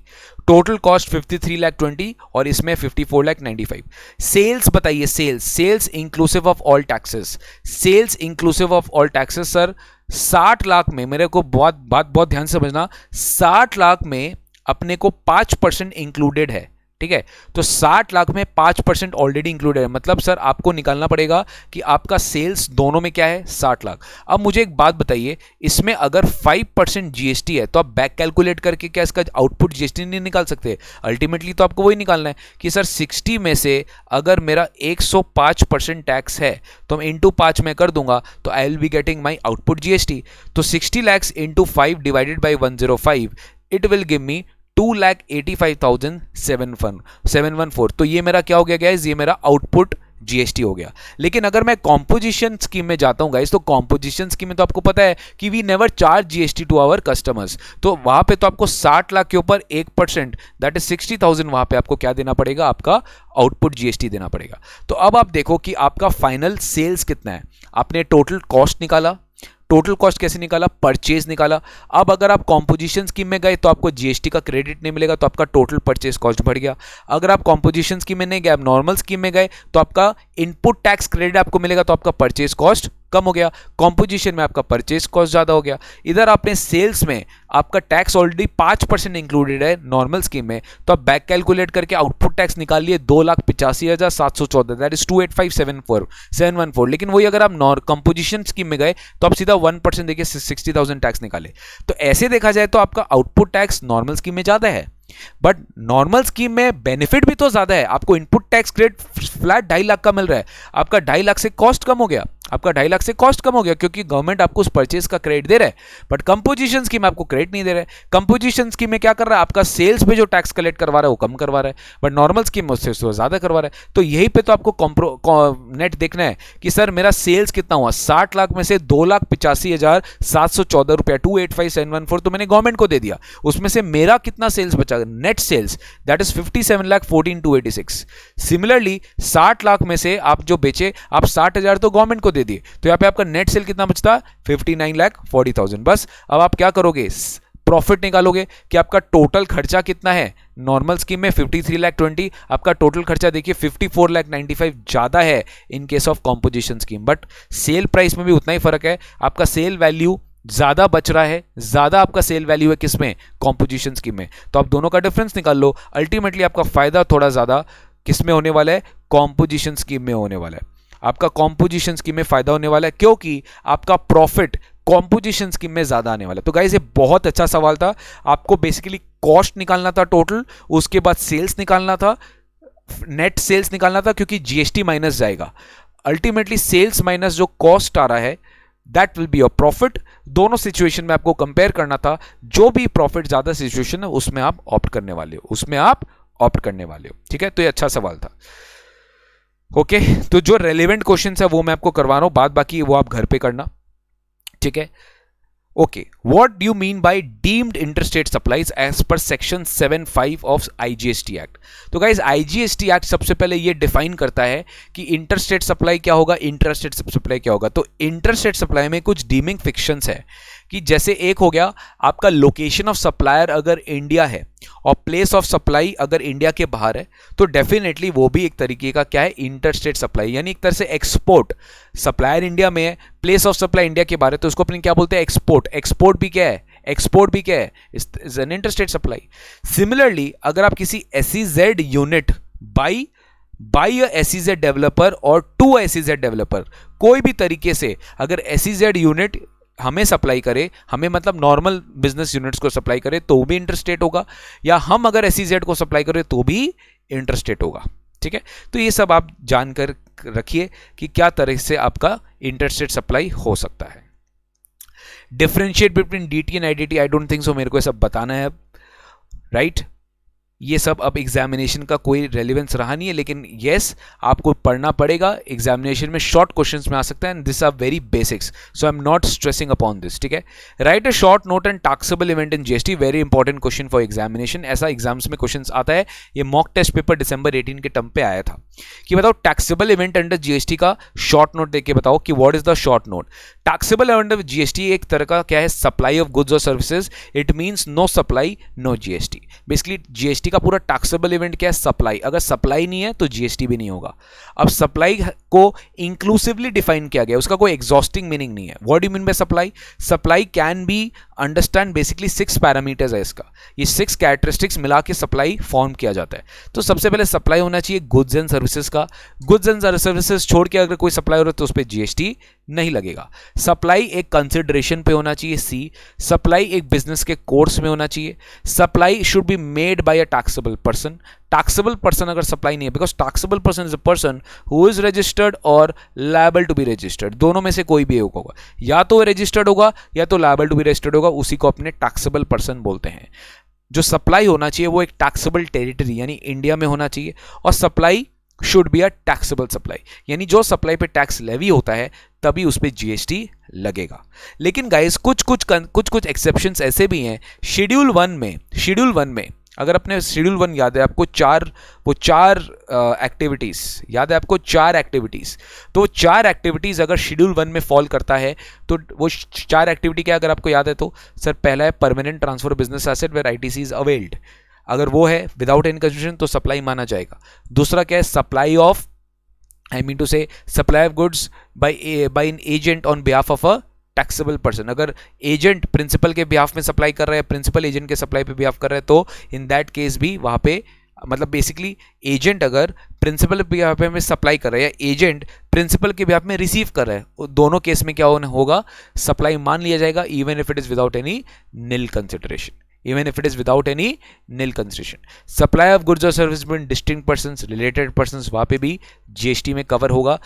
टोटल कॉस्ट 53,20,000 और इसमें 54,95,000। सेल्स बताइए, sales inclusive of all taxes, sales inclusive of all taxes sir 60 lakh में, मेरे को बहुत ध्यान से समझना, 60 लाख में अपने को 5% इंक्लूडेड है। ठीक है, तो 60 लाख में 5% ऑलरेडी इंक्लूडेड है, मतलब सर आपको निकालना पड़ेगा कि आपका सेल्स दोनों में क्या है 60 लाख। अब मुझे एक बात बताइए, इसमें अगर 5% जीएसटी है तो आप बैक कैलकुलेट करके क्या इसका आउटपुट जीएसटी नहीं निकाल सकते? अल्टीमेटली तो आपको वही निकालना है कि सर 60 में से अगर मेरा 105% टैक्स है तो मैं इंटू 5 में कर दूंगा तो I will be getting my output GST. तो 60 lakhs into 5 divided by 105 it will give me 2,85,714। तो ये मेरा क्या हो गया गाइस, ये मेरा आउटपुट जीएसटी हो गया। लेकिन अगर मैं कॉम्पोजिशन स्कीम में जाता हूं गाइस, तो कॉम्पोजिशन स्कीम में तो आपको पता है कि we never charge GST to our customers, तो वहां पे तो आपको 60 लाख के ऊपर 1% दैट इज 60,000 वहां पे आपको क्या देना पड़ेगा, आपका आउटपुट जीएसटी देना पड़ेगा। तो अब आप देखो कि आपका फाइनल सेल्स कितना है। आपने टोटल कॉस्ट निकाला, टोटल कॉस्ट कैसे निकाला, परचेज निकाला। अब अगर आप कॉम्पोजिशन स्कीम में गए तो आपको जीएसटी का क्रेडिट नहीं मिलेगा, तो आपका टोटल परचेज कॉस्ट बढ़ गया। अगर आप कॉम्पोजिशन स्कीम में नहीं गए, आप नॉर्मल स्कीम में गए तो आपका इनपुट टैक्स क्रेडिट आपको मिलेगा, तो आपका परचेज कॉस्ट कम हो गया। कॉम्पोजिशन में आपका परचेज कॉस्ट ज्यादा हो गया। इधर आपने सेल्स में आपका टैक्स ऑलरेडी 5% इंक्लूडेड है नॉर्मल स्कीम में, तो आप बैक कैलकुलेट करके आउटपुट टैक्स निकाल लिए 2,85,714 दैट इज 2,85,714। लेकिन वही अगर आप कंपोजिशन स्कीम में गए तो आप सीधा 1% देखिए 60,000 टैक्स निकाले। तो ऐसे देखा जाए तो आपका आउटपुट टैक्स नॉर्मल स्कीम में ज्यादा है, बट नॉर्मल स्कीम में बेनिफिट भी तो ज्यादा है। आपको input tax credit flat 2.5 lakh का मिल रहा है, आपका 2.5 लाख से कॉस्ट कम हो गया। आपका 2.5 लाख से कॉस्ट कम हो गया क्योंकि गवर्नमेंट आपको उस परचेज का क्रेडिट दे रहा है, बट कंपोजिशन स्कीम आपको क्रेडिट नहीं दे रहा है। कंपोजिशन स्कीम में क्या कर रहा है, आपका सेल्स पे जो टैक्स कलेक्ट करवा रहा है वो कम करवा रहा है, बट नॉर्मल स्कीम में उससे ज्यादा करवा रहा है। तो यही पे तो आपको नेट देखना है कि सर मेरा सेल्स कितना हुआ, 60 लाख में से 2,85,714 रुपया 285,714 तो मैंने गवर्नमेंट को दे दिया, उसमें से मेरा कितना सेल्स बचा, net sales that is 57,14,286। Similarly 60 lakh में से आप जो बेचे, आप 60,000 तो गवर्नमेंट को दे दिए, तो यहां पे आपका नेट सेल कितना बचता, 59,40,000। बस अब आप क्या करोगे, प्रॉफिट निकालोगे कि आपका टोटल खर्चा कितना है। नॉर्मल स्कीम में 53,20,000, आपका टोटल खर्चा देखिए 54,95,000 ज्यादा है in case of composition scheme, but sale price में भी उतना ही फर्क है, आपका सेल वैल्यू ज्यादा बच रहा है, ज्यादा आपका सेल वैल्यू है किसमें, कॉम्पोजिशन स्कीम में। तो आप दोनों का डिफरेंस निकाल लो, अल्टीमेटली आपका फायदा थोड़ा ज्यादा किसमें होने वाला है, कॉम्पोजिशन स्कीम में होने वाला है। आपका कॉम्पोजिशन स्कीम में फायदा होने वाला है क्योंकि आपका प्रॉफिट कॉम्पोजिशन स्कीम में ज्यादा आने वाला है। तो गाइस ये बहुत अच्छा सवाल था, आपको बेसिकली कॉस्ट निकालना था टोटल, उसके बाद सेल्स निकालना था, नेट सेल्स निकालना था क्योंकि जीएसटी माइनस जाएगा, अल्टीमेटली सेल्स माइनस जो कॉस्ट आ रहा है that will be your profit. दोनों सिचुएशन में आपको कंपेयर करना था, जो भी प्रॉफिट ज्यादा सिचुएशन है उसमें आप ऑप्ट करने वाले हो, उसमें आप ऑप्ट करने वाले हो। ठीक है, तो ये अच्छा सवाल था। ओके, तो जो रेलेवेंट क्वेश्चन है वो मैं आपको करवा रहा हूं, बाद बाकी वो आप घर पे करना। ठीक है, okay, what do you mean by deemed interstate supplies as per section 7(5) of IGST act. तो गाइज आईजीएसटी एक्ट सबसे पहले ये डिफाइन करता है कि इंटरस्टेट सप्लाई क्या होगा, इंटरस्टेट सप्लाई क्या होगा। तो इंटरस्टेट सप्लाई में कुछ डीमिंग फिक्शंस है कि जैसे एक हो गया आपका लोकेशन ऑफ सप्लायर अगर इंडिया है और प्लेस ऑफ सप्लाई अगर इंडिया के बाहर है, तो डेफिनेटली वो भी एक तरीके का क्या है, इंटरस्टेट सप्लाई, यानी एक तरह से एक्सपोर्ट। सप्लायर इंडिया में है, प्लेस ऑफ सप्लाई इंडिया के बाहर है, तो उसको अपने क्या बोलते हैं, एक्सपोर्ट। एक्सपोर्ट भी क्या है, एक्सपोर्ट भी क्या है, is an interstate supply. Similarly अगर आप किसी SEZ unit by SEZ developer और टू SEZ डेवलपर, कोई भी तरीके से अगर SEZ यूनिट हमें सप्लाई करे, हमें मतलब नॉर्मल बिजनेस यूनिट्स को सप्लाई करे तो भी इंटरस्टेट होगा, या हम अगर SEZ को सप्लाई करें तो भी इंटरस्टेट होगा। ठीक है, तो ये सब आप जानकर रखिए कि क्या तरह से आपका इंटरस्टेट सप्लाई हो सकता है। Differentiate between DT and IDT, I don't think so मेरे को ये सब बताना है अब, राइट। ये सब अब एग्जामिनेशन का कोई रेलिवेंस रहा नहीं है, लेकिन यस आपको पढ़ना पड़ेगा, एग्जामिनेशन में शॉर्ट क्वेश्चंस में आ सकता है, and this are very basics, so I am not stressing upon this. ठीक है, write a short note and taxable event in GST, very important question for examination. ऐसा एग्जाम्स में क्वेश्चन आता है, ये मॉक टेस्ट पेपर December 18 के term पे आया था कि बताओ टैक्सेबल इवेंट अंडर जीएसटी का शॉर्ट नोट देके बताओ कि what is the short note. Taxable event under GST एक तरह का क्या है, सप्लाई ऑफ गुड्स और services, it means no supply no GST. Basically GST का पूरा टैक्सेबल इवेंट क्या है, सप्लाई। अगर सप्लाई नहीं है तो जीएसटी भी नहीं होगा। अब सप्लाई को इंक्लूसिवली डिफाइन किया गया, उसका कोई एग्जॉस्टिंग मीनिंग नहीं है। What do you mean bye supply, supply can be understand basically 6 parameters है इसका, ये 6 कैरेक्टरिस्टिक्स मिला के सप्लाई फॉर्म किया जाता है। तो सबसे पहले सप्लाई होना चाहिए गुड्स एंड सर्विसेज का, गुड्स एंड सर्विसेज छोड़ के अगर कोई सप्लाई हो रहा है तो उस पर जीएसटी नहीं लगेगा। सप्लाई एक कंसिडरेशन पे होना चाहिए, सी। सप्लाई एक बिजनेस के कोर्स में होना चाहिए। Supply should be made by a taxable person. Taxable person अगर सप्लाई नहीं है, because taxable person is a person who is registered और लायबल टू बी रजिस्टर्ड, दोनों में से कोई भी एक होगा, या तो रजिस्टर्ड होगा या तो लायबल टू बी रजिस्टर्ड होगा, उसी को अपने टैक्सेबल पर्सन बोलते हैं। जो सप्लाई होना चाहिए वो एक टैक्सेबल टेरिटरी यानी इंडिया में होना चाहिए, और supply should be a taxable supply, यानी जो सप्लाई पे टैक्स लेवी होता है तभी उस पे जीएसटी लगेगा। लेकिन गाइस कुछ एक्सेप्शंस ऐसे भी हैं। शेड्यूल वन में अगर अपने शेड्यूल 1 याद है आपको, चार एक्टिविटीज याद है आपको, 4 एक्टिविटीज, तो 4 एक्टिविटीज अगर शेड्यूल 1 में फॉल करता है तो वो 4 एक्टिविटी क्या अगर आपको याद है तो सर, पहला है permanent transfer business asset where ITC is availed, अगर वो है विदाउट एनी कंसिडरेशन तो सप्लाई माना जाएगा। दूसरा क्या है, supply of supply of goods by an agent on behalf of a taxable person, अगर एजेंट प्रिंसिपल के बिहाफ में सप्लाई कर रहा है, प्रिंसिपल एजेंट के सप्लाई पे बिहाफ कर रहा है, तो इन दैट केस भी वहां पे मतलब बेसिकली एजेंट अगर प्रिंसिपल के बिहाफ में सप्लाई कर रहा है या एजेंट प्रिंसिपल के बिहाफ में रिसीव कर रहा है, दोनों केस में क्या होगा, सप्लाई मान लिया जाएगा, even if it is without any nil consideration. Supply of goods और service between distinct persons, related persons, वहां पे भी जीएसटी में कवर होगा,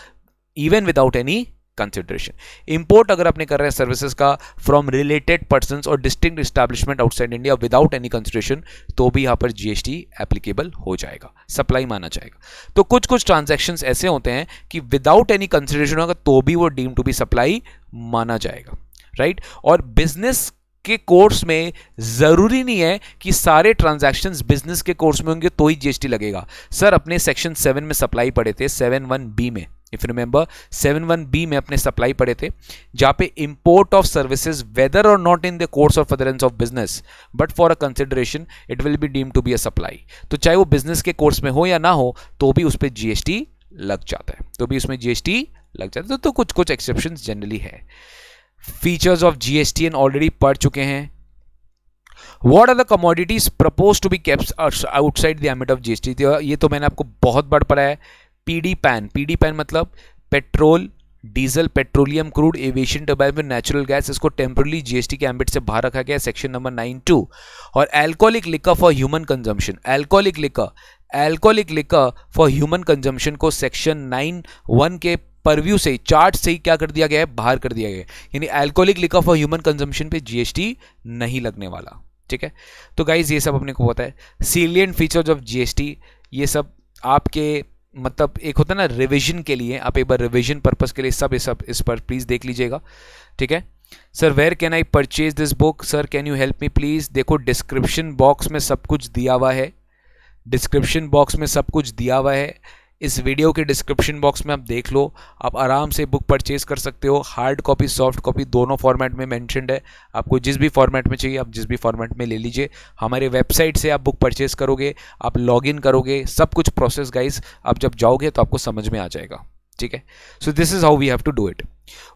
इवन विदाउट एनी कंसिडरेशन। इंपोर्ट अगर आपने कर रहे हैं सर्विसेज का फ्रॉम रिलेटेड पर्संस और distinct establishment outside India without any consideration, तो भी यहां पर जीएसटी एप्लीकेबल हो जाएगा, सप्लाई माना जाएगा। तो कुछ कुछ ट्रांजैक्शंस ऐसे होते हैं कि विदाउट एनी कंसिडरेशन होगा तो भी वो डीम टू बी सप्लाई माना जाएगा, राइट। और बिजनेस के कोर्स में जरूरी नहीं है कि सारे ट्रांजैक्शंस बिजनेस के कोर्स में होंगे तो ही जीएसटी लगेगा। सर अपने सेक्शन 7 में सप्लाई पढ़े थे, 7(1)(b) में, इफ यू रिमेंबर 7(1)(b) में अपने सप्लाई पढ़े थे, जहां पे इंपोर्ट ऑफ सर्विसेज वेदर और not in the course of furtherance of business but for a consideration it will be deemed to be a supply. तो चाहे वो बिजनेस के कोर्स में हो या ना हो तो भी उस पर जीएसटी लग जाता है, तो भी उसमें जीएसटी लग जाता है। तो कुछ कुछ एक्सेप्शंस जनरली है। फीचर्स ऑफ जीएसटी ऑलरेडी पढ़ चुके हैं। What are the commodities proposed to be kept outside the ambit of GST? ये तो मैंने आपको बहुत बार पढ़ा है। पीडी पैन मतलब petrol, diesel, petroleum crude, aviation turbine, natural gas, इसको टेम्परली जीएसटी के एम्बिट से बाहर रखा गया, सेक्शन नंबर 9(2). और alcoholic liquor for human consumption, alcoholic liquor for human consumption को सेक्शन 9(1) के परव्यू से, चार्ट से ही क्या कर दिया गया है, बाहर कर दिया गया है। यानी alcoholic liquor for human consumption पे जीएसटी नहीं लगने वाला, ठीक है। तो गाइज ये सब अपने को पता है। सीलियंट फीचर्स ऑफ जीएसटी, ये सब आपके मतलब एक होता है ना रिवीजन के लिए, आप एक बार रिवीजन पर्पस के लिए सब इस पर प्लीज देख लीजिएगा, ठीक है। Sir where can I purchase this book, sir can you help me please. देखो डिस्क्रिप्शन बॉक्स में सब कुछ दिया हुआ है, डिस्क्रिप्शन बॉक्स में सब कुछ दिया हुआ है। इस वीडियो के डिस्क्रिप्शन बॉक्स में आप देख लो, आप आराम से बुक परचेज कर सकते हो। हार्ड कॉपी, सॉफ्ट कॉपी दोनों फॉर्मेट में मेंशन्ड है। आपको जिस भी फॉर्मेट में चाहिए आप जिस भी फॉर्मेट में ले लीजिए। हमारे वेबसाइट से आप बुक परचेज करोगे, आप लॉगिन करोगे, सब कुछ प्रोसेस गाइस आप जब जाओगे तो आपको समझ में आ जाएगा, ठीक है। So this is how we have to do it.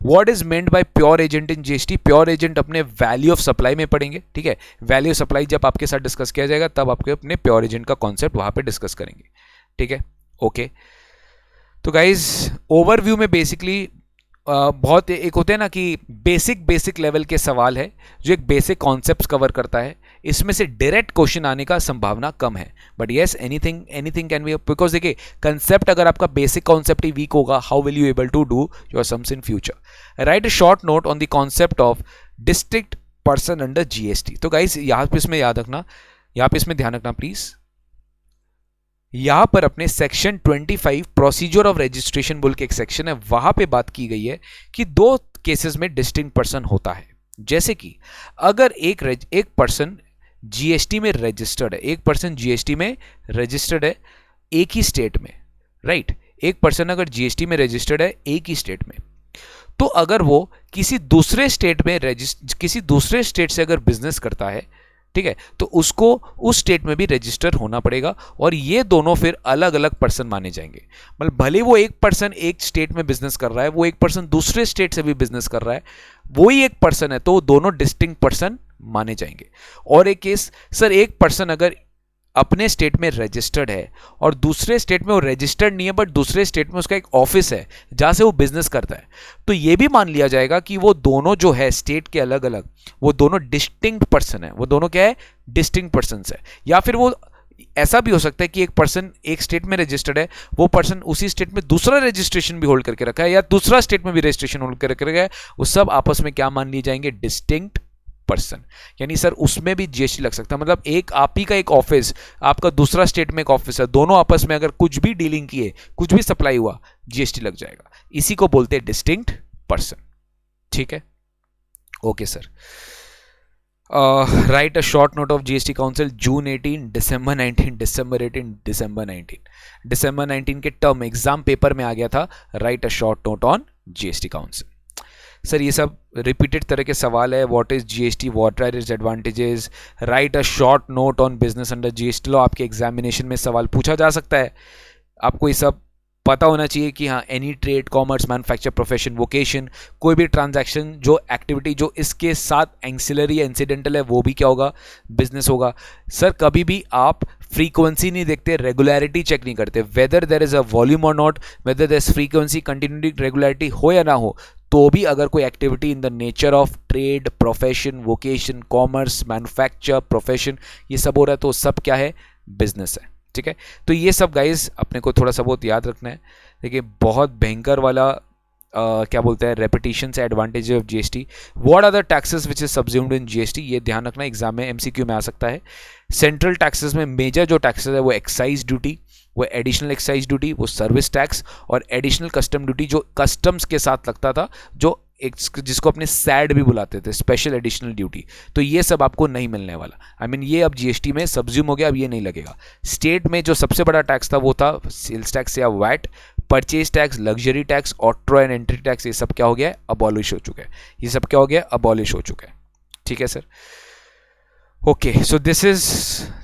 What is meant by pure agent in GST? Pure agent अपने वैल्यू ऑफ सप्लाई में पढ़ेंगे, ठीक है। वैल्यू ऑफ सप्लाई जब आपके साथ डिस्कस किया जाएगा तब आपके अपने प्योर एजेंट का कॉन्सेप्ट वहां पे डिस्कस करेंगे, ठीक है, ओके। तो गाइज ओवरव्यू में बेसिकली बहुत एक होते हैं ना कि बेसिक लेवल के सवाल है जो एक बेसिक कॉन्सेप्ट्स कवर करता है। इसमें से डायरेक्ट क्वेश्चन आने का संभावना कम है, but yes anything can be, because देखिए कंसेप्ट अगर आपका बेसिक कॉन्सेप्ट ही वीक होगा, how will you able to do your sums in future. Write a short note on the concept of distinct person under GST. तो guys यहाँ पे इसमें याद रखना, यहाँ पे इसमें ध्यान रखना प्लीज। यहां पर अपने सेक्शन 25 प्रोसीजर ऑफ रजिस्ट्रेशन बोल के एक सेक्शन है, वहां पे बात की गई है कि दो केसेस में डिस्टिंक्ट पर्सन होता है। जैसे कि अगर एक पर्सन जीएसटी में रजिस्टर्ड है, एक पर्सन जीएसटी में रजिस्टर्ड है एक ही स्टेट में, राइट। एक पर्सन अगर जीएसटी में रजिस्टर्ड है एक ही स्टेट में, तो अगर वो किसी दूसरे स्टेट से अगर बिजनेस करता है, ठीक है, तो उसको उस स्टेट में भी रजिस्टर होना पड़ेगा और ये दोनों फिर अलग अलग पर्सन माने जाएंगे। मतलब भले वो एक पर्सन एक स्टेट में बिजनेस कर रहा है, वो एक पर्सन दूसरे स्टेट से भी बिजनेस कर रहा है, वो ही एक पर्सन है, तो दोनों डिस्टिंक्ट पर्सन माने जाएंगे। और एक केस, सर एक पर्सन अगर अपने स्टेट में रजिस्टर्ड है और दूसरे स्टेट में वो रजिस्टर्ड नहीं है बट दूसरे स्टेट में उसका एक ऑफिस है जहां से वो बिजनेस करता है, तो ये भी मान लिया जाएगा कि वो दोनों जो है स्टेट के अलग अलग, वो दोनों डिस्टिंक्ट पर्सन है, वो दोनों क्या है, डिस्टिंक्ट पर्सन है। या फिर वो ऐसा भी हो सकता है कि एक पर्सन एक स्टेट में रजिस्टर्ड है, वो पर्सन उसी स्टेट में दूसरा रजिस्ट्रेशन भी होल्ड करके रखा है या दूसरा स्टेट में भी रजिस्ट्रेशन होल्ड करके रखा है, वो सब आपस में क्या मान लिए जाएंगे, डिस्टिंक्ट पर्सन। यानी सर उसमें भी जीएसटी लग सकता है। मतलब एक आप ही का एक ऑफिस, आपका दूसरा स्टेट में एक ऑफिस है, दोनों आपस में अगर कुछ भी डीलिंग किए, कुछ भी सप्लाई हुआ, जीएसटी लग जाएगा। इसी को बोलते हैं डिस्टिंक्ट पर्सन, ठीक है, okay sir. Right a short note of GST council June 18, दिसंबर 19, दिसंबर 18, दिसंबर 19, दिसंबर 19 के टर्म एग्जाम पेपर में आ गया था। Right a short note on GST council. Sir ये सब रिपीटेड तरह के सवाल है। What is GST, what are its advantages, right a short note on business under GST law. आपके एग्जामिनेशन में सवाल पूछा जा सकता है। आपको ये सब पता होना चाहिए कि हाँ any trade, commerce, manufacture, profession, vocation, कोई भी ट्रांजैक्शन जो एक्टिविटी जो इसके साथ एंसिलरी या इंसिडेंटल है वो भी क्या होगा, बिजनेस होगा। सर कभी भी आप फ्रीक्वेंसी नहीं देखते, रेगुलरिटी चेक नहीं करते, whether there is a volume और not, whether there is frequency, continuity, regularity हो या ना हो, तो भी अगर कोई activity in the nature of trade, profession, vocation, commerce, manufacture, profession, ये सब हो रहा है तो सब क्या है, बिजनेस है, ठीक है। तो ये सब गाइज अपने को थोड़ा सा बहुत याद रखना है। देखिए बहुत भयंकर वाला क्या बोलते हैं रेपिटेशन से advantage of GST. What are the taxes which is subsumed in GST, ये ध्यान रखना एग्जाम में एमसीक्यू में आ सकता है. सेंट्रल टैक्सेस में मेजर जो टैक्सेस है वो एक्साइज ड्यूटी, वो एडिशनल एक्साइज ड्यूटी, वो सर्विस टैक्स और एडिशनल कस्टम ड्यूटी जो कस्टम्स के साथ लगता था, जो एक जिसको अपने सैड भी बुलाते थे, स्पेशल एडिशनल ड्यूटी. तो ये सब आपको नहीं मिलने वाला. आई मीन ये अब जीएसटी में सब्ज्यूम हो गया, अब ये नहीं लगेगा. स्टेट में जो सबसे बड़ा टैक्स था वो था सेल्स टैक्स या VAT, purchase tax, luxury tax, octroi and entry tax, ये सब क्या हो गया, अबॉलिश हो चुका है. ये सब क्या हो गया, अबॉलिश हो चुका है. ठीक है sir. Okay, so this is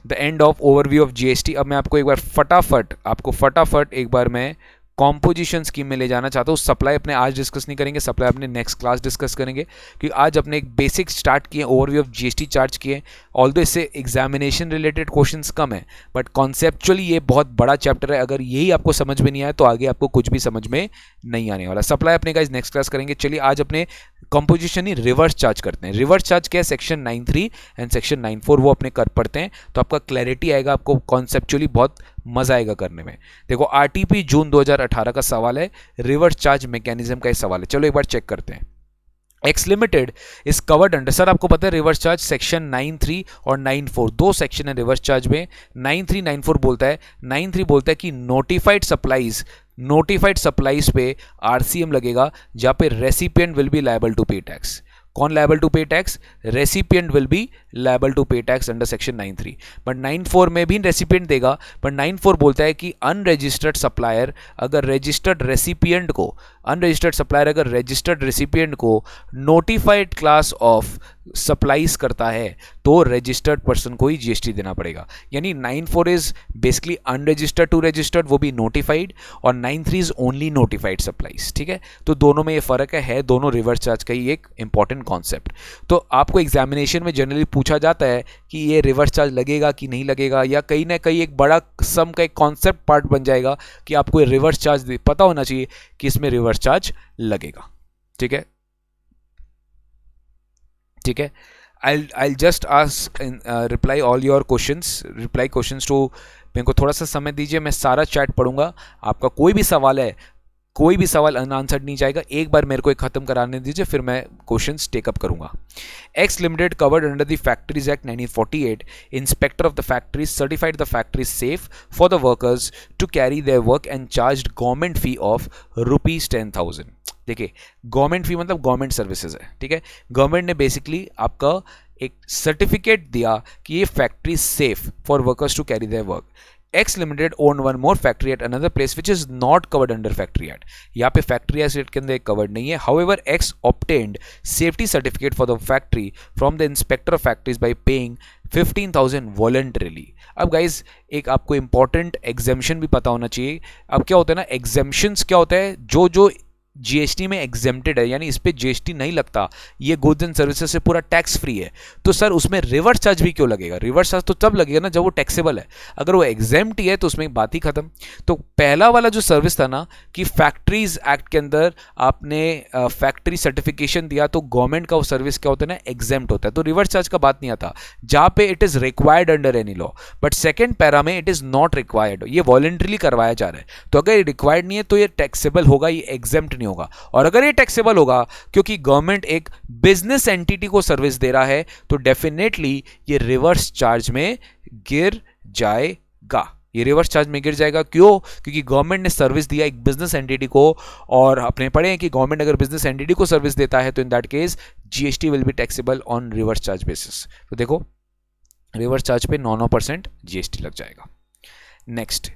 the end of overview of GST. अब मैं आपको एक बार फटाफट एक बार मैं कॉम्पोजिशन स्कीम में ले जाना चाहता हूँ. सप्लाई अपने आज डिस्कस नहीं करेंगे, सप्लाई अपने नेक्स्ट क्लास डिस्कस करेंगे, क्योंकि आज अपने एक बेसिक स्टार्ट किए, ओवरव्यू ऑफ जीएसटी चार्ज किए. ऑल्दो इससे एग्जामिनेशन रिलेटेड क्वेश्चंस कम है, बट कॉन्सेप्चुअली ये बहुत बड़ा चैप्टर है. अगर यही आपको समझ में नहीं आया तो आगे आपको कुछ भी समझ में नहीं आने वाला. सप्लाई अपने गाइस नेक्स्ट क्लास करेंगे. चलिए आज अपने कंपोजिशन ही रिवर्स चार्ज करते हैं. रिवर्स चार्ज क्या है, सेक्शन 9(3) एंड सेक्शन 9(4) वो अपने कर पढ़ते हैं, तो आपका क्लैरिटी आएगा, आपको कॉन्सेप्चुअली बहुत मजा आएगा करने में. देखो आरटीपी जून 2018 का सवाल है, रिवर्स चार्ज मैकेनिज्म का ही सवाल है. चलो एक बार चेक करते हैं. X limited is covered under, sir आपको पता है रिवर्स चार्ज सेक्शन 9(3) और 9(4) दो सेक्शन है रिवर्स चार्ज में. 9(3) 9(4 बोलता है, 9(3) बोलता है कि नोटिफाइड सप्लाईज पे आरसीएम लगेगा, जहां पे recipient will be liable to pay tax. कौन liable to pay tax, recipient will be liable to pay tax under section 9(3). But 9(4) में भी रेसिपिएंट देगा, पर 9(4) बोलता है कि अनरजिस्टर्ड सप्लायर अगर रजिस्टर्ड रेसिपिएंट को नोटिफाइड क्लास ऑफ सप्लाईज करता है तो रजिस्टर्ड पर्सन को ही जीएसटी देना पड़ेगा. यानी 9(4) is basically unregistered to registered, वो भी नोटिफाइड, और 9(3) इज ओनली नोटिफाइड सप्लाईज. ठीक है, तो दोनों में ये फर्क है दोनों रिवर्स चार्ज का ही एक इंपॉर्टेंट कॉन्सेप्ट. तो आपको एग्जामिनेशन में जनरली पूछा जाता है कि ये रिवर्स चार्ज लगेगा कि नहीं लगेगा, या कहीं ना कहीं एक बड़ा सम का एक कॉन्सेप्ट पार्ट बन जाएगा कि आपको ये रिवर्स चार्ज पता होना चाहिए कि इसमें रिवर्स चार्ज लगेगा. ठीक है. I'll just ask reply all your questions to. मेरे को थोड़ा सा समय दीजिए, मैं सारा चैट पढ़ूंगा. आपका कोई भी सवाल अनआंसर्ड नहीं जाएगा. एक बार मेरे को एक खत्म कराने दीजिए, फिर मैं क्वेश्चंस टेकअप करूंगा. X limited covered under the factories act 1948. Inspector of the factories certified the factories safe for the workers to carry their work and charge government fee of ₹10,000. देखिए, गवर्नमेंट फी मतलब गवर्नमेंट सर्विसेज है. ठीक है, government ने basically आपका एक certificate दिया कि ये factory safe for workers to carry their work. X Limited owned one more factory at another place which is not covered under Factory Act. यहाँ पे Factory Act के अंदर covered नहीं है. However, X obtained safety certificate for the factory from the inspector of factories by paying 15,000 voluntarily. अब guys एक आपको important exemption भी पता होना चाहिए. अब क्या होता है ना, exemptions क्या होता है, जो जीएसटी में एग्जेम्प्टेड है, यानी इस पे जीएसटी नहीं लगता, ये गुड्स एंड सर्विसेज से पूरा टैक्स फ्री है, तो सर उसमें रिवर्स चार्ज भी क्यों लगेगा? रिवर्स चार्ज तो तब लगेगा ना जब वो टैक्सेबल है. अगर वो एग्जेम्प्ट ही है तो उसमें बात ही खत्म. तो पहला वाला जो सर्विस था ना कि फैक्ट्रीज एक्ट के अंदर आपने फैक्ट्री सर्टिफिकेशन दिया तो गवर्नमेंट का वो सर्विस क्या होता है ना, एग्जेम्प्ट होता है, तो रिवर्स चार्ज का बात नहीं आता जहां पे it is required under any law. But second para में इट इज नॉट रिक्वायर्ड, ये वॉलंटरीली करवाया जा रहा है. तो अगर ये रिक्वायर्ड नहीं है तो ये टैक्सेबल होगा, ये एग्जेम्प्ट नहीं होगा. और अगर ये टैक्सेबल होगा क्योंकि गवर्नमेंट एक बिजनेस एंटिटी को सर्विस दे रहा है तो डेफिनेटली ये रिवर्स चार्ज में गिर जाएगा. ये रिवर्स चार्ज में गिर जाएगा. क्यों? क्योंकि गवर्नमेंट ने सर्विस दिया एक बिजनेस एंटिटी को, और अपने पढ़े हैं कि गवर्नमेंट अगर बिजनेस एंटिटी को सर्विस देता है तो in that case GST will be taxable on reverse charge basis. तो देखो रिवर्स चार्ज पे 9% जीएसटी लग जाएगा. नेक्स्ट,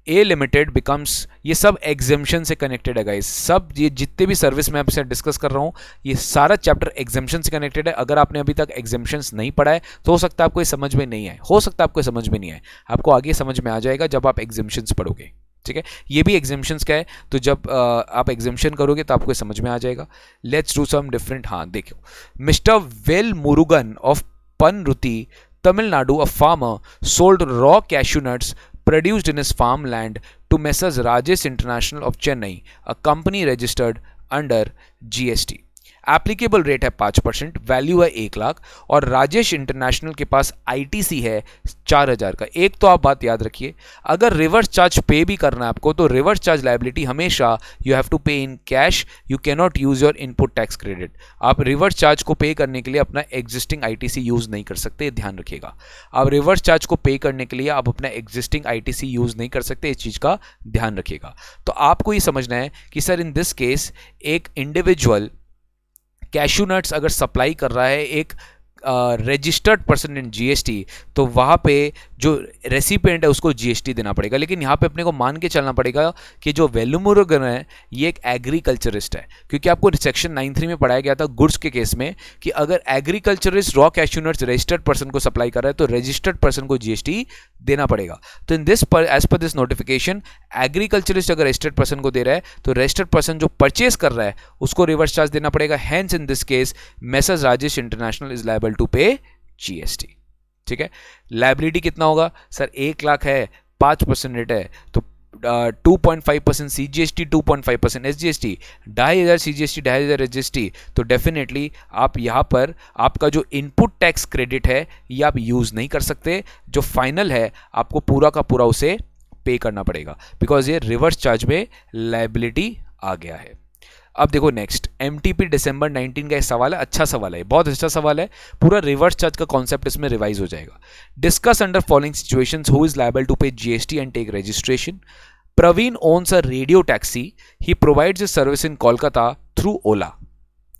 ए लिमिटेड बिकम्स, ये सब एग्जेम्पशन से कनेक्टेड है गाइस. सब ये जितने भी सर्विस मैं आपसे डिस्कस कर रहा हूँ ये सारा चैप्टर एग्जेम्पशन से कनेक्टेड है. अगर आपने अभी तक एग्जेम्पशंस नहीं पढ़ा है तो हो सकता है आपको ये समझ में नहीं आए, आपको आगे समझ में आ जाएगा जब आप एग्जेम्पशंस पढ़ोगे. ठीक है, ये भी एग्जेम्पशंस का है, तो जब आप एग्जेम्पशन करोगे तो आपको समझ में आ जाएगा. Let's do some different. हाँ देखो, mister Vel Murugan of Panruti Tamil Nadu, a farmer, sold raw cashew nuts produced in his farmland to Messrs Rajesh International of Chennai, a company registered under GST. Applicable rate है 5%, वैल्यू है 1 लाख, और राजेश इंटरनेशनल के पास ITC है 4000 का। एक तो आप बात याद रखिए, अगर रिवर्स चार्ज पे भी करना है आपको तो रिवर्स चार्ज लायबिलिटी हमेशा यू हैव टू पे in cash, you can not use your input tax credit. आप रिवर्स चार्ज को पे करने के लिए अपना एग्जिस्टिंग आईटीसी यूज नहीं कर सकते, ध्यान रखिएगा। आप रिवर्स चार्ज को पे करने के लिए आप अपना एग्जिस्टिंग आईटीसी यूज नहीं कर सकते, इस चीज का ध्यान रखिएगा। तो आपको ये समझना है कि सर इन दिस केस एक इंडिविजुअल कैशू नट्स अगर सप्लाई कर रहा है एक रजिस्टर्ड पर्सन इन जीएसटी, तो वहाँ पे जो रेसिपिएंट है उसको जीएसटी देना पड़ेगा। लेकिन यहाँ पे अपने को मान के चलना पड़ेगा कि जो वेलुमुरुगन है ये एक एग्रीकल्चरिस्ट है, क्योंकि आपको सेक्शन 9(3) में पढ़ाया गया था गुड्स के केस में कि अगर agriculturist raw cashew nuts registered person को सप्लाई कर रहा है तो रजिस्टर्ड पर्सन को जीएसटी देना पड़ेगा। तो in this as per this notification agriculturist अगर रजिस्टर्ड पर्सन को दे रहा है तो रजिस्टर्ड पर्सन जो परचेस कर रहा है उसको रिवर्स चार्ज देना पड़ेगा। Hence in this case messrs Rajesh international is liable to pay GST. ठीक है, लायबिलिटी कितना होगा सर? 1 लाख है, 5% रेट है तो 2.5% सीजीएसटी, 2.5% एसजीएसटी, 2500 सीजीएसटी, 2500 एसजीएसटी। तो डेफिनेटली आप यहाँ पर आपका जो इनपुट टैक्स क्रेडिट है ये आप यूज नहीं कर सकते। जो फाइनल है आपको पूरा का पूरा उसे पे करना पड़ेगा, बिकॉज ये रिवर्स चार्ज में लायबिलिटी आ गया है। अब देखो नेक्स्ट एमटीपी दिसंबर 19 का एक सवाल है, अच्छा सवाल है, बहुत अच्छा सवाल है। पूरा रिवर्स चार्ज का कॉन्सेप्ट इसमें रिवाइज हो जाएगा। Discuss under following situations who is liable to pay GST and take registration. Praveen owns a radio taxi, he provides a service in Kolkata through Ola.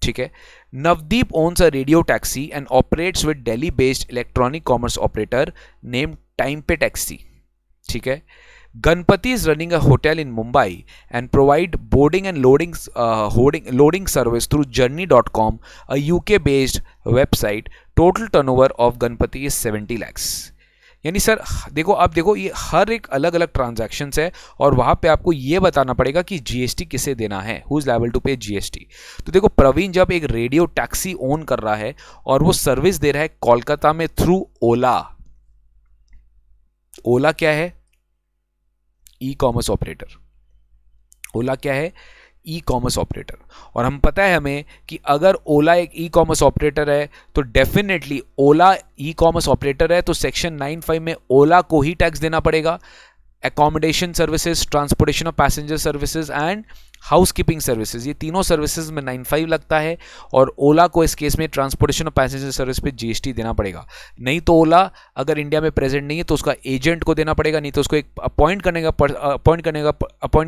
ठीक है। Navdeep owns a radio taxi and operates with Delhi based electronic commerce operator named time पे taxi. ठीक है। Ganpati is running a hotel in Mumbai and provide boarding and loading service through journey.com, a UK based website. Total turnover of Ganpati is 70 lakhs. यानी sir देखो, आप देखो ये हर एक अलग अलग ट्रांजैक्शन है और वहां पे आपको ये बताना पड़ेगा कि जीएसटी किसे देना है, who is liable to pay GST. तो देखो प्रवीण जब एक रेडियो टैक्सी ओन कर रहा है और वो सर्विस दे रहा है कोलकाता में थ्रू ओला। ओला क्या है? ई कॉमर्स ऑपरेटर। ओला क्या है? ई कॉमर्स ऑपरेटर। और हम पता है हमें कि अगर ओला एक ई कॉमर्स ऑपरेटर है तो डेफिनेटली ओला ई कॉमर्स ऑपरेटर है तो सेक्शन 9(5) में ओला को ही टैक्स देना पड़ेगा। Accommodation services, transportation of passenger services and housekeeping services, ये तीनों सर्विसेज में 9(5) लगता है और ओला को इस केस में ट्रांसपोर्टेशन ऑफ पैसेंजर सर्विस पे जीएसटी देना पड़ेगा। नहीं तो ओला अगर इंडिया में प्रेजेंट नहीं है तो उसका एजेंट को देना पड़ेगा, नहीं तो उसको एक अपॉइंट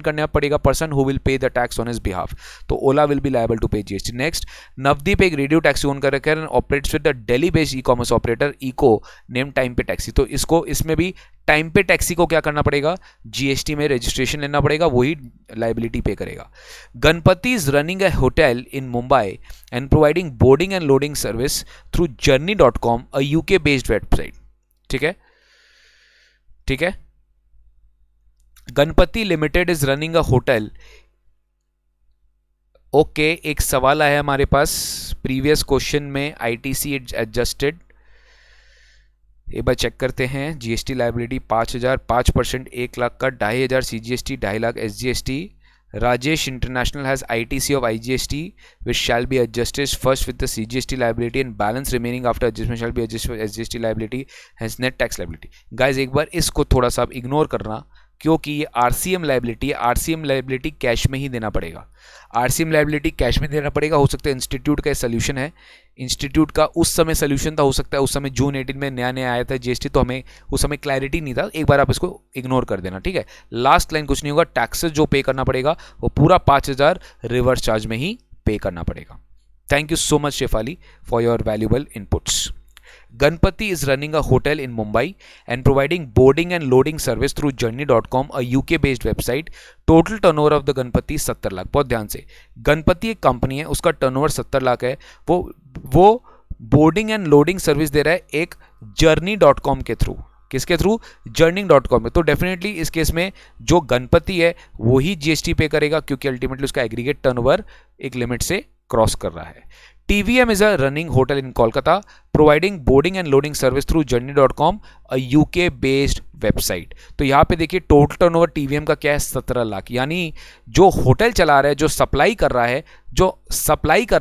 करना पड़ेगा person who will pay the tax on his behalf. तो Ola will be liable to pay GST. Next, Navdeep एक रेडियो टैक्सी ओन कर रखा है and operates with the Delhi based e commerce operator eco name time पे taxi. तो इसको इसमें भी टाइम पे टैक्सी को क्या करना पड़ेगा? जीएसटी में रजिस्ट्रेशन लेना पड़ेगा, वही लायबिलिटी पे करेगा। Ganpati is running a hotel in Mumbai and providing boarding and loading service through journey.com, a UK based website. ठीक है, ठीक है। Ganpati limited is running a hotel. Okay, एक सवाल आया हमारे पास प्रीवियस क्वेश्चन में, आईटीसी एडजस्टेड। एक बार चेक करते हैं। जीएसटी लायबिलिटी 5000, 5%, 1 लाख का, 2500 CGST, 2.5 lakh SGST. Rajesh International has ITC of IGST which shall be adjusted first with the CGST liability and balance remaining after adjustment shall be adjusted with SGST liability, hence net tax liability. Guys एक बार इसको थोड़ा सा आप ignore करना क्योंकि ये RCM liability है। RCM liability cash में ही देना पड़ेगा। आरसीएम लायबिलिटी कैश में देना पड़ेगा। हो सकता है इंस्टीट्यूट का सोल्यूशन है, इंस्टीट्यूट का उस समय सोल्यूशन था, हो सकता है उस समय जून 18 में नया नया आया था जीएसटी, तो हमें उस समय क्लैरिटी नहीं था। एक बार आप इसको इग्नोर कर देना, ठीक है। लास्ट लाइन कुछ नहीं होगा, टैक्सेस जो पे करना पड़ेगा वो पूरा 5000 रिवर्स चार्ज में ही पे करना पड़ेगा। Thank you so much Shefali for your valuable inputs. Ganpati is running a hotel in Mumbai and providing boarding and loading service through journey.com, a UK based website. Total turnover of the Ganpati 70 lakh. बहुत ध्यान से, गणपति एक company है, उसका turnover 70 lakh है। वो boarding and loading service दे रहा है एक journey.com के थ्रू। किसके थ्रू? journey.com में। तो डेफिनेटली इस केस में जो गणपति है वो ही जीएसटी पे करेगा क्योंकि अल्टीमेटली उसका एग्रीगेट टर्नओवर एक लिमिट से क्रॉस कर रहा है। TVM is a running hotel in Kolkata, providing boarding and loading service through journey.com, a UK based website. तो यहाँ पे देखिए टोटल टर्नओवर TVM का क्या है, 17 लाख। यानी जो होटल चला रहा है, जो सप्लाई कर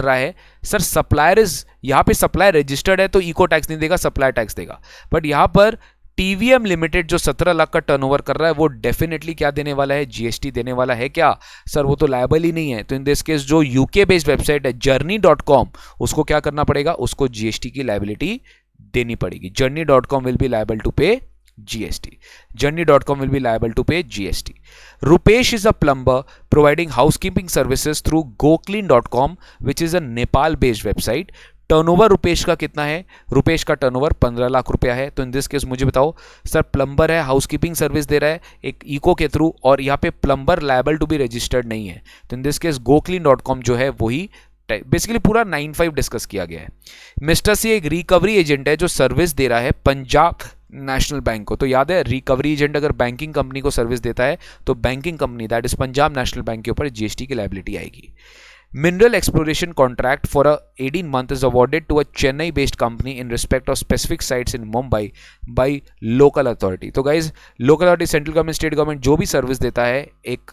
रहा है सर, सप्लायर इज, यहाँ पे सप्लायर रजिस्टर्ड है तो इको टैक्स नहीं देगा, सप्लायर टैक्स देगा। बट यहाँ पर TVM लिमिटेड जो 17 लाख का टर्नओवर कर रहा है वो डेफिनेटली क्या देने वाला है, GST देने वाला है। क्या सर, वो तो लायबल ही नहीं है। तो इन दिस केस जो UK बेस्ड वेबसाइट है journey.com, उसको क्या करना पड़ेगा, उसको GST की लायबिलिटी देनी पड़ेगी। journey.com will be liable to pay GST. journey.com will be liable to pay GST. Rupesh is a plumber providing housekeeping services through goclean.com, which is a Nepal based website. Turnover Rupesh का कितना है, रुपेश का turnover 15 lakh रुपया है। तो in this case मुझे बताओ sir, plumber है, हाउसकीपिंग सर्विस दे रहा है एक इको के थ्रू, और यहाँ पे plumber liable to be registered नहीं है। तो इन दिस केस goclean.com जो है वही बेसिकली पूरा 95 डिस्कस किया गया है। मिस्टर सी एक रिकवरी एजेंट है जो सर्विस दे रहा है पंजाब नेशनल बैंक को। तो याद है, रिकवरी एजेंट अगर बैंकिंग कंपनी को सर्विस देता है तो banking company that is Punjab national bank के ऊपर GST की लायबिलिटी आएगी। Mineral exploration contract for a 18 month is awarded to a Chennai based company in respect of specific sites in Mumbai by local authority. तो guys, local authority, central government, state government जो भी service देता है एक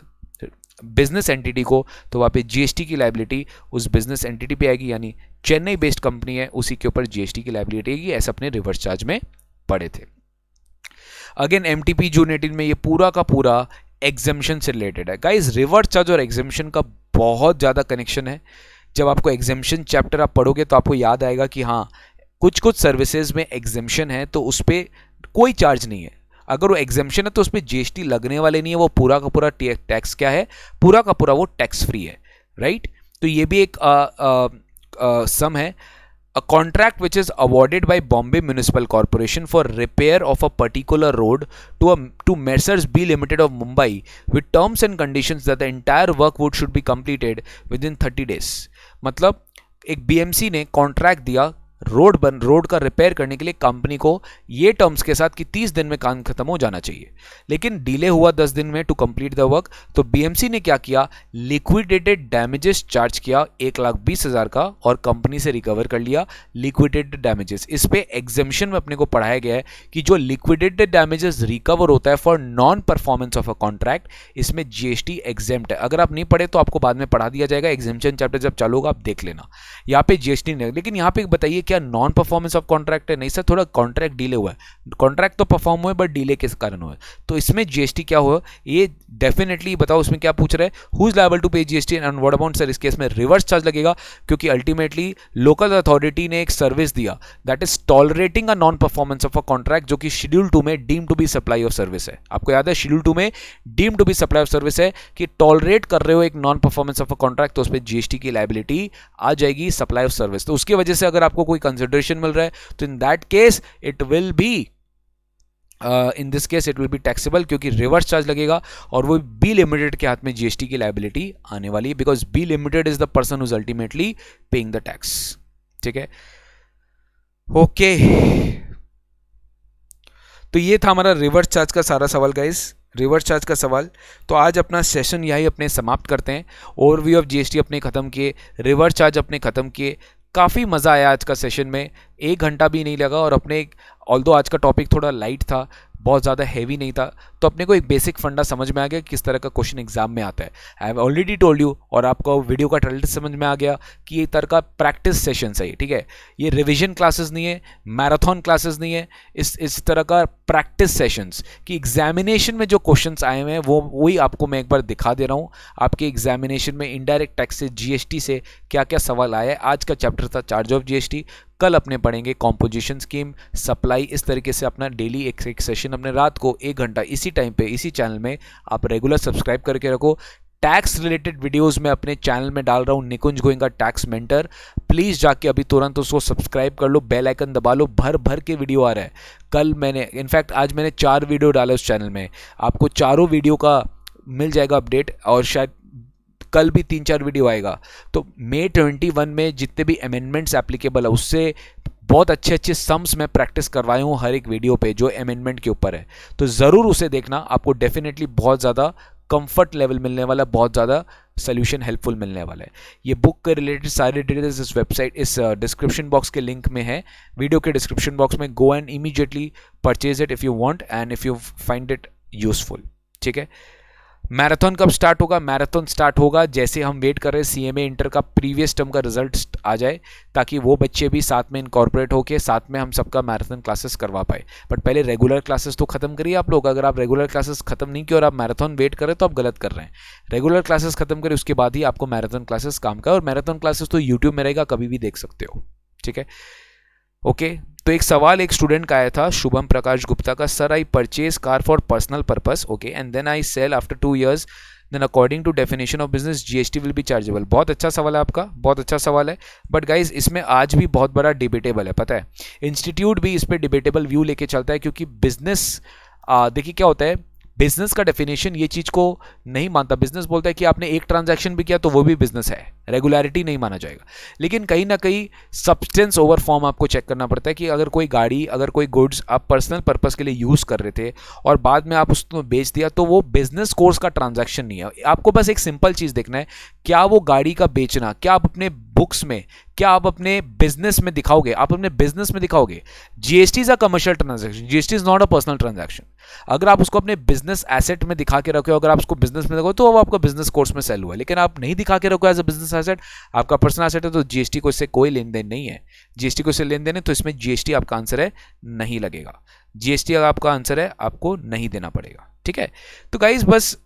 business entity को, तो वहाँ पे GST की लायबिलिटी उस बिजनेस एंटिटी पे आएगी। यानी चेन्नई बेस्ड कंपनी है, उसी के ऊपर GST की लायबिलिटी आएगी। ऐसे अपने रिवर्स चार्ज में पढ़े थे। अगेन MTP जून 18 में ये पूरा का पूरा एग्जेम्पशन से रिलेटेड है। गाइस, रिवर्स चार्ज और एग्जेम्पशन का बहुत ज़्यादा कनेक्शन है। जब आपको एग्जेम्पशन चैप्टर आप पढ़ोगे तो आपको याद आएगा कि हाँ, कुछ कुछ सर्विसेज में एग्जेम्पशन है तो उस पर कोई चार्ज नहीं है। अगर वो एग्जेम्पशन है तो उस पर GST लगने वाले नहीं है, वो पूरा का पूरा टैक्स क्या है, पूरा का पूरा वो टैक्स फ्री है, राइट। तो ये भी एक सम है। A contract which is awarded by Bombay Municipal Corporation for repair of a particular road to Messrs B Limited of Mumbai with terms and conditions that the entire work should be completed within 30 days. मतलब एक BMC ने contract दिया road का repair करने के लिए company को, ये टर्म्स के साथ कि 30 दिन में काम खत्म हो जाना चाहिए, लेकिन डिले हुआ 10 दिन में टू कंप्लीट द वर्क। तो BMC ने क्या किया, लिक्विडेटेड डैमेजेस चार्ज किया 1,20,000 का और कंपनी से रिकवर कर लिया लिक्विडेटेड डैमेजेस। इस पे एग्जेम्पशन में अपने को पढ़ाया गया है कि जो लिक्विडेटेड डैमेजेस रिकवर होता है for non performance of a contract, इसमें GST एग्जेम्प्ट है। अगर आप नहीं पढ़े तो आपको बाद में पढ़ा दिया जाएगा, एग्जेम्पशन चैप्टर जब चालू होगा आप देख लेना। यहाँ पे GST नहीं, लेकिन यहाँ पे बताइए क्या नॉन परफॉर्मेंस ऑफ कॉन्ट्रैक्ट है? नहीं सर, थोड़ा कॉन्ट्रैक्ट डिले हुआ है, कॉन्ट्रैक्ट तो परफॉर्म हुआ है बट डिले के कारण हुआ है। तो इसमें GST क्या हुआ, ये डेफिनेटली बताओ इसमें क्या पूछ रहा है, who is liable to pay GST and what amount. Sir, इस केस में रिवर्स चार्ज लगेगा, क्योंकि अल्टीमेटली लोकल अथॉरिटी ने एक सर्विस दिया that is tolerating a non performance of a contract, जो कि शेड्यूल 2 में deem to be supply of service है। आपको याद है शेड्यूल 2 में deem to be supply of service है कि टॉलरेट कर रहे हो एक non performance of a contract, तो उस पर GST की लायबिलिटी आ जाएगी सप्लाई ऑफ सर्विस। तो उसकी वजह से अगर आपको कोई कंसिडरेशन मिल रहा है तो in that case it will be in this case it will be taxable, क्योंकि रिवर्स चार्ज लगेगा और वो बी लिमिटेड के हाथ में GST की लायबिलिटी आने वाली है, because B limited is the person who is ultimately paying the tax. ठीक है, ओके। तो ये था हमारा रिवर्स चार्ज का सारा सवाल गाइस, रिवर्स चार्ज का सवाल। तो आज अपना सेशन यही अपने समाप्त करते हैं। ओवरव्यू ऑफ GST अपने खत्म किए, रिवर्स चार्ज अपने खत्म किए। काफ़ी मज़ा आया आज का सेशन में, 1 घंटा भी नहीं लगा। और अपने ऑल्दो आज का टॉपिक थोड़ा लाइट था, बहुत ज़्यादा हैवी नहीं था, तो अपने को एक बेसिक फंडा समझ में आ गया किस तरह का क्वेश्चन एग्जाम में आता है। I have already told you, और आपको वीडियो का टाइटल समझ में आ गया कि ये तरह का प्रैक्टिस सेशन है। ठीक है, ये रिवीजन क्लासेस नहीं है, मैराथन क्लासेस नहीं है, इस तरह का प्रैक्टिस सेशंस कि एग्जामिनेशन में जो क्वेश्चंस आए हुए हैं वो वही आपको मैं एक बार दिखा दे रहा हूँ। आपके एग्जामिनेशन में इनडायरेक्ट टैक्स से GST से क्या क्या सवाल आया है। आज का चैप्टर था चार्ज ऑफ GST, कल अपने पढ़ेंगे कॉम्पोजिशन स्कीम, सप्लाई। इस तरीके से अपना डेली एक सेशन अपने रात को 1 घंटा इसी टाइम पे इसी चैनल में आप रेगुलर सब्सक्राइब करके रखो। टैक्स रिलेटेड वीडियोस मैं अपने चैनल में डाल रहा हूँ, निकुंज गोयनका टैक्स मेंटर। प्लीज़ जाके अभी तुरंत उसको सब्सक्राइब कर लो, बेल आइकन दबा लो, भर भर के वीडियो आ रहा है। कल मैंने इनफैक्ट आज मैंने 4 वीडियो डाले उस चैनल में, आपको चारों वीडियो का मिल जाएगा अपडेट, और शायद कल भी 3-4 वीडियो आएगा। तो May 21 में जितने भी अमेंडमेंट्स एप्लीकेबल है उससे बहुत अच्छे अच्छे सम्स मैं प्रैक्टिस करवाया हूँ हर एक वीडियो पे जो अमेंडमेंट के ऊपर है। तो ज़रूर उसे देखना, आपको डेफिनेटली बहुत ज़्यादा कंफर्ट लेवल मिलने वाला, बहुत ज़्यादा सोल्यूशन हेल्पफुल मिलने वाला है। ये बुक के रिलेटेड सारे डिटेल्स इस वेबसाइट, इस डिस्क्रिप्शन बॉक्स के लिंक में है, वीडियो के डिस्क्रिप्शन बॉक्स में। Go and immediately purchase it if you want and if you find it useful. ठीक है, मैराथन कब स्टार्ट होगा? मैराथन स्टार्ट होगा जैसे हम वेट कर रहे हैं सीएमए इंटर का प्रीवियस टर्म का रिजल्ट आ जाए, ताकि वो बच्चे भी साथ में इनकॉर्पोरेट होके साथ में हम सबका मैराथन क्लासेस करवा पाए। बट पहले रेगुलर क्लासेस तो खत्म करिए आप लोग। अगर आप रेगुलर क्लासेस खत्म नहीं किए और आप मैराथन वेट कर रहे तो आप गलत कर रहे हैं। रेगुलर क्लासेस खत्म करें, उसके बाद ही आपको मैराथन क्लासेस काम का। और मैराथन क्लासेस तो यूट्यूब में रहेगा, कभी भी देख सकते हो। ठीक है, ओके। तो एक सवाल एक स्टूडेंट का आया था, शुभम प्रकाश गुप्ता का, sir I purchase car for personal purpose, okay, and then I sell after 2 years, then according to definition of business GST will be chargeable. बहुत अच्छा सवाल है आपका, बहुत अच्छा सवाल है। बट गाइज इसमें आज भी बहुत बड़ा डिबेटेबल है, पता है। इंस्टीट्यूट भी इस पर डिबेटेबल व्यू लेके चलता है, क्योंकि बिजनेस, देखिए क्या होता है, बिजनेस का डेफिनेशन ये चीज को नहीं मानता। बिजनेस बोलता है कि आपने एक ट्रांजैक्शन भी किया तो वो भी बिजनेस है, रेगुलरिटी नहीं माना जाएगा। लेकिन कहीं ना कहीं सब्सटेंस ओवर फॉर्म आपको चेक करना पड़ता है कि अगर कोई गाड़ी, अगर कोई गुड्स आप पर्सनल पर्पस के लिए यूज कर रहे थे और बाद में आप उसको बेच दिया, तो वो बिजनेस कोर्स का ट्रांजैक्शन नहीं है। आपको बस एक सिंपल चीज देखना है, क्या वो गाड़ी का बेचना, क्या आप अपने बुक्स में, क्या आप अपने बिजनेस में दिखाओगे? आप अपने बिजनेस में दिखाओगे। GST is a commercial transaction, GST is not a personal transaction. अगर आप उसको अपने बिजनेस एसेट में दिखा के रखो, अगर आप उसको बिजनेस में देखो तो वो आपका बिजनेस कोर्स में सेल हुआ है। लेकिन आप नहीं दिखा के रखो एज अ बिजनेस एसेट, आपका पर्सनल एसेट है, तो जीएसटी को इससे कोई लेन देन नहीं है। जीएसटी को इससे लेन देन है, तो इसमें जीएसटी आपका आंसर है, नहीं लगेगा। जीएसटी अगर आपका आंसर है, आपको नहीं देना पड़ेगा। ठीक है, तो गाइज बस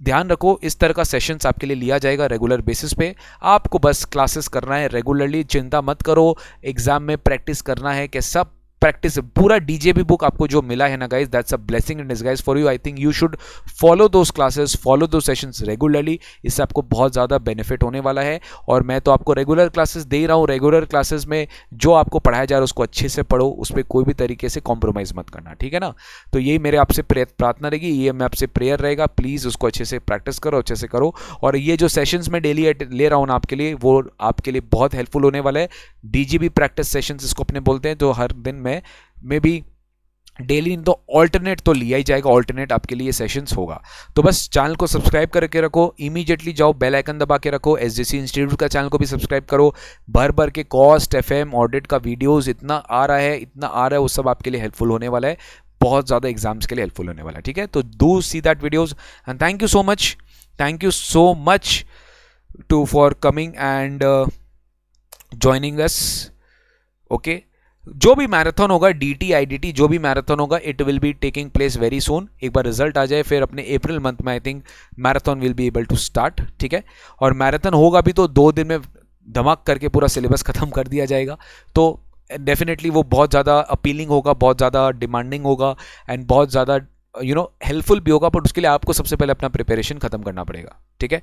ध्यान रखो, इस तरह का सेशंस आपके लिए लिया जाएगा रेगुलर बेसिस पे। आपको बस क्लासेस करना है रेगुलरली, चिंता मत करो। एग्जाम में प्रैक्टिस करना है, कि सब प्रैक्टिस। पूरा डीजेबी बुक आपको जो मिला है ना guys, that's a blessing in disguise for you. I think you should follow those classes, follow दो सेशंस रेगुलरली। इससे आपको बहुत ज़्यादा बेनिफिट होने वाला है। और मैं तो आपको रेगुलर क्लासेस दे रहा हूँ। रेगुलर क्लासेस में जो आपको पढ़ाया जा रहा है उसको अच्छे से पढ़ो, उस पर कोई भी तरीके से कॉम्प्रोमाइज़ मत करना, ठीक है ना। तो यही मेरे आपसे प्रार्थना रहेगी, ये मैं आपसे प्रेयर रहेगा, प्लीज़ उसको अच्छे से प्रैक्टिस करो, अच्छे से करो। और ये जो सेशंस मैं डेली ले रहा हूँ ना आपके लिए, वो आपके लिए बहुत हेल्पफुल होने वाला है। डीजीबी प्रैक्टिस सेशंस इसको अपने बोलते हैं, तो हर दिन में भी डेली तो ऑल्टरनेट तो लिया ही जाएगा, ऑल्टरनेट आपके लिए सेशंस होगा। तो बस चैनल को सब्सक्राइब करके रखो, इमीडिएटली जाओ बेल आइकन दबा के रखो। एसजीसी इंस्टीट्यूट का चैनल को भी सब्सक्राइब करो। भर भर के कॉस्ट, एफएम, ऑडिट का वीडियोस इतना आ रहा है, वो सब आपके लिए हेल्पफुल होने वाला है, बहुत ज़्यादा एग्जाम्स के लिए हेल्पफुल होने वाला है। ठीक है, तो do see that videos and thank you so much to for coming and joining us. Okay, जो भी मैराथन होगा, डीटी आईडीटी जो भी मैराथन होगा, it will be taking place very soon. एक बार रिजल्ट आ जाए, फिर अपने अप्रैल मंथ में I think marathon will be able to start. ठीक है, और मैराथन होगा भी तो 2 दिन में धमाक करके पूरा सिलेबस खत्म कर दिया जाएगा। तो डेफिनेटली वो बहुत ज़्यादा अपीलिंग होगा, बहुत ज़्यादा डिमांडिंग होगा एंड बहुत ज़्यादा हेल्पफुल भी होगा। बट उसके लिए आपको सबसे पहले अपना प्रिपरेशन खत्म करना पड़ेगा। ठीक है,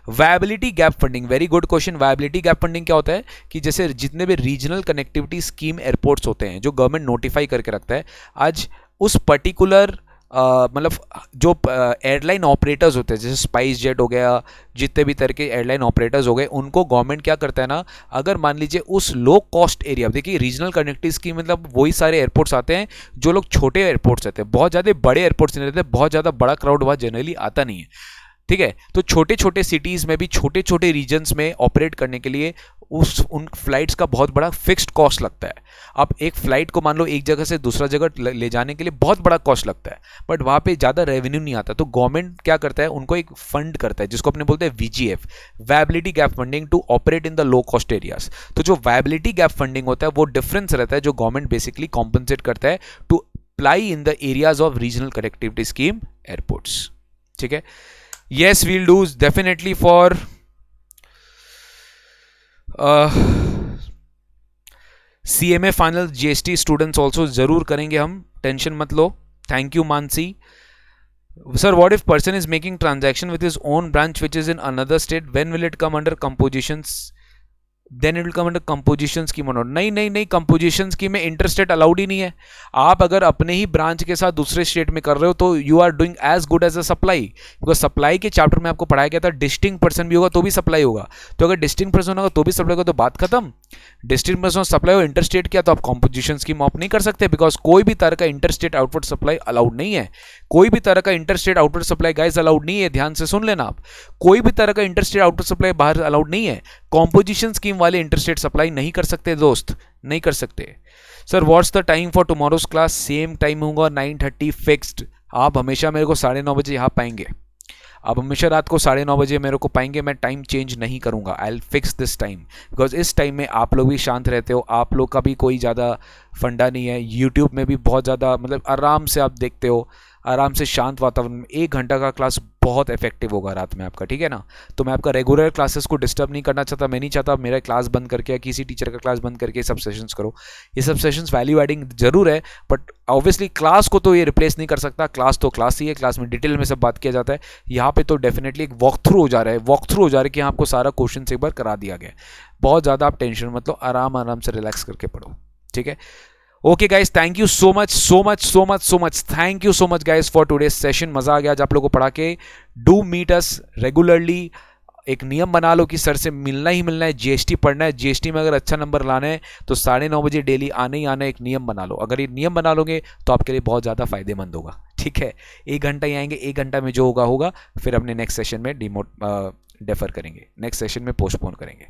viability gap funding, very good question. Viability gap funding क्या होता है कि जैसे जितने भी रीजनल कनेक्टिविटी स्कीम एयरपोर्ट्स होते हैं जो गवर्नमेंट नोटिफाई करके रखता है, आज उस पर्टिकुलर मतलब जो एयरलाइन ऑपरेटर्स होते हैं, जैसे स्पाइस जेट हो गया, जितने भी तरह के एयरलाइन ऑपरेटर्स हो गए, उनको गवर्नमेंट क्या करता है ना, अगर मान लीजिए उस लो कॉस्ट एरिया, देखिए रीजनल कनेक्टिविटी स्कीम मतलब वही सारे एयरपोर्ट्स आते हैं जो लोग छोटे एयरपोर्ट्स रहते हैं, बहुत ज़्यादा बड़े एयरपोर्ट्स नहीं रहते, बहुत ज़्यादा बड़ा क्राउड वहाँ जनरली आता नहीं है। ठीक है, तो छोटे छोटे सिटीज़ में भी, छोटे छोटे रीजन्स में ऑपरेट करने के लिए उन फ्लाइट्स का बहुत बड़ा फिक्स्ड कॉस्ट लगता है। आप एक फ्लाइट को मान लो एक जगह से दूसरा जगह ले जाने के लिए बहुत बड़ा कॉस्ट लगता है, बट वहाँ पे ज़्यादा रेवेन्यू नहीं आता। तो गवर्नमेंट क्या करता है, उनको एक फंड करता है जिसको अपने बोलते हैं VGF, viability gap funding, to operate in the low cost areas. तो जो वायबिलिटी गैप फंडिंग होता है वो डिफरेंस रहता है जो गवर्नमेंट बेसिकली कॉम्पनसेट करता है to apply in the areas of regional connectivity scheme airports. ठीक है, yes we'll do definitely for CMA final GST students also जरूर करेंगे हम, टेंशन मत लो। Thank you Mansi. Sir, what if person is making transaction with his own branch which is in another state? When will it come under compositions? Then it will come under composition scheme और नहीं नहीं नहीं, composition scheme में interstate allowed ही नहीं है। आप अगर अपने ही ब्रांच के साथ दूसरे स्टेट में कर रहे हो तो you are doing as good as a supply, because supply के चैप्टर में आपको पढ़ाया गया था डिस्टिंक्ट पर्सन भी होगा तो भी सप्लाई होगा। तो अगर डिस्टिंक्ट पर्सन होगा तो भी सप्लाई होगा तो बात खत्म। डिस्टिंक्ट पर्सन सप्लाई हो इंटरस्टेट किया तो आप कंपोजिशन स्कीम ऑफ नहीं कर सकते, बिकॉज कोई भी तरह का इंटरस्टेट आउटवर्ड सप्लाई अलाउड नहीं है। कोई भी तरह का interstate outward supply guys allowed नहीं है, ध्यान से सुन लेना आप। कोई भी तरह का इंटरस्टेट आउटवर्ड सप्लाई बाहर अलाउड नहीं है। कॉम्पोजिशन स्कीम वाले इंटरस्टेट सप्लाई नहीं कर सकते दोस्त, नहीं कर सकते। Sir what's the time for tomorrow's class? Same time होगा 9:30 फिक्स्ड। आप हमेशा मेरे को 9:30 बजे यहाँ पाएंगे, आप हमेशा रात को 9:30 बजे मेरे को पाएंगे। मैं टाइम चेंज नहीं करूँगा, I will fix this time, because इस टाइम में आप लोग भी शांत रहते हो, आप लोग का भी कोई ज़्यादा फंडा नहीं है। यूट्यूब में भी बहुत ज़्यादा मतलब आराम से आप देखते हो, आराम से शांत वातावरण में 1 घंटा का क्लास बहुत इफेक्टिव होगा रात में आपका, ठीक है ना। तो मैं आपका रेगुलर क्लासेस को डिस्टर्ब नहीं करना चाहता, मैं नहीं चाहता मेरा क्लास बंद करके या किसी टीचर का क्लास बंद करके सब सेशंस करो। ये सब सेशंस वैल्यू एडिंग जरूर है, बट ऑब्वियसली क्लास को तो ये रिप्लेस नहीं कर सकता। क्लास तो क्लास ही है, क्लास में डिटेल में सब बात किया जाता है। यहाँ पे तो डेफिनेटली एक वॉक थ्रू हो जा रहा है, वॉक थ्रू हो जा रहा है कि आपको सारा क्वेश्चन एक बार करा दिया गया। बहुत ज़्यादा आप टेंशन मतलब आराम आराम से रिलैक्स करके पढ़ो, ठीक है। Okay guys, thank you so much so much so much so much, thank you so much guys for today's session. मजा आ गया आज आप लोगों को पढ़ा के। Do meet us regularly. एक नियम बना लो कि सर से मिलना ही मिलना है, जीएसटी पढ़ना है, जीएसटी में अगर अच्छा नंबर लाना है तो 9:30 बजे डेली आने ही आना है। एक नियम बना लो, अगर ये नियम बना लोगे तो आपके लिए बहुत ज़्यादा फायदेमंद होगा, ठीक है। 1 घंटा ही आएंगे, 1 घंटा में जो होगा होगा, फिर अपने नेक्स्ट सेशन में डेफर करेंगे, नेक्स्ट सेशन में पोस्टपोन करेंगे,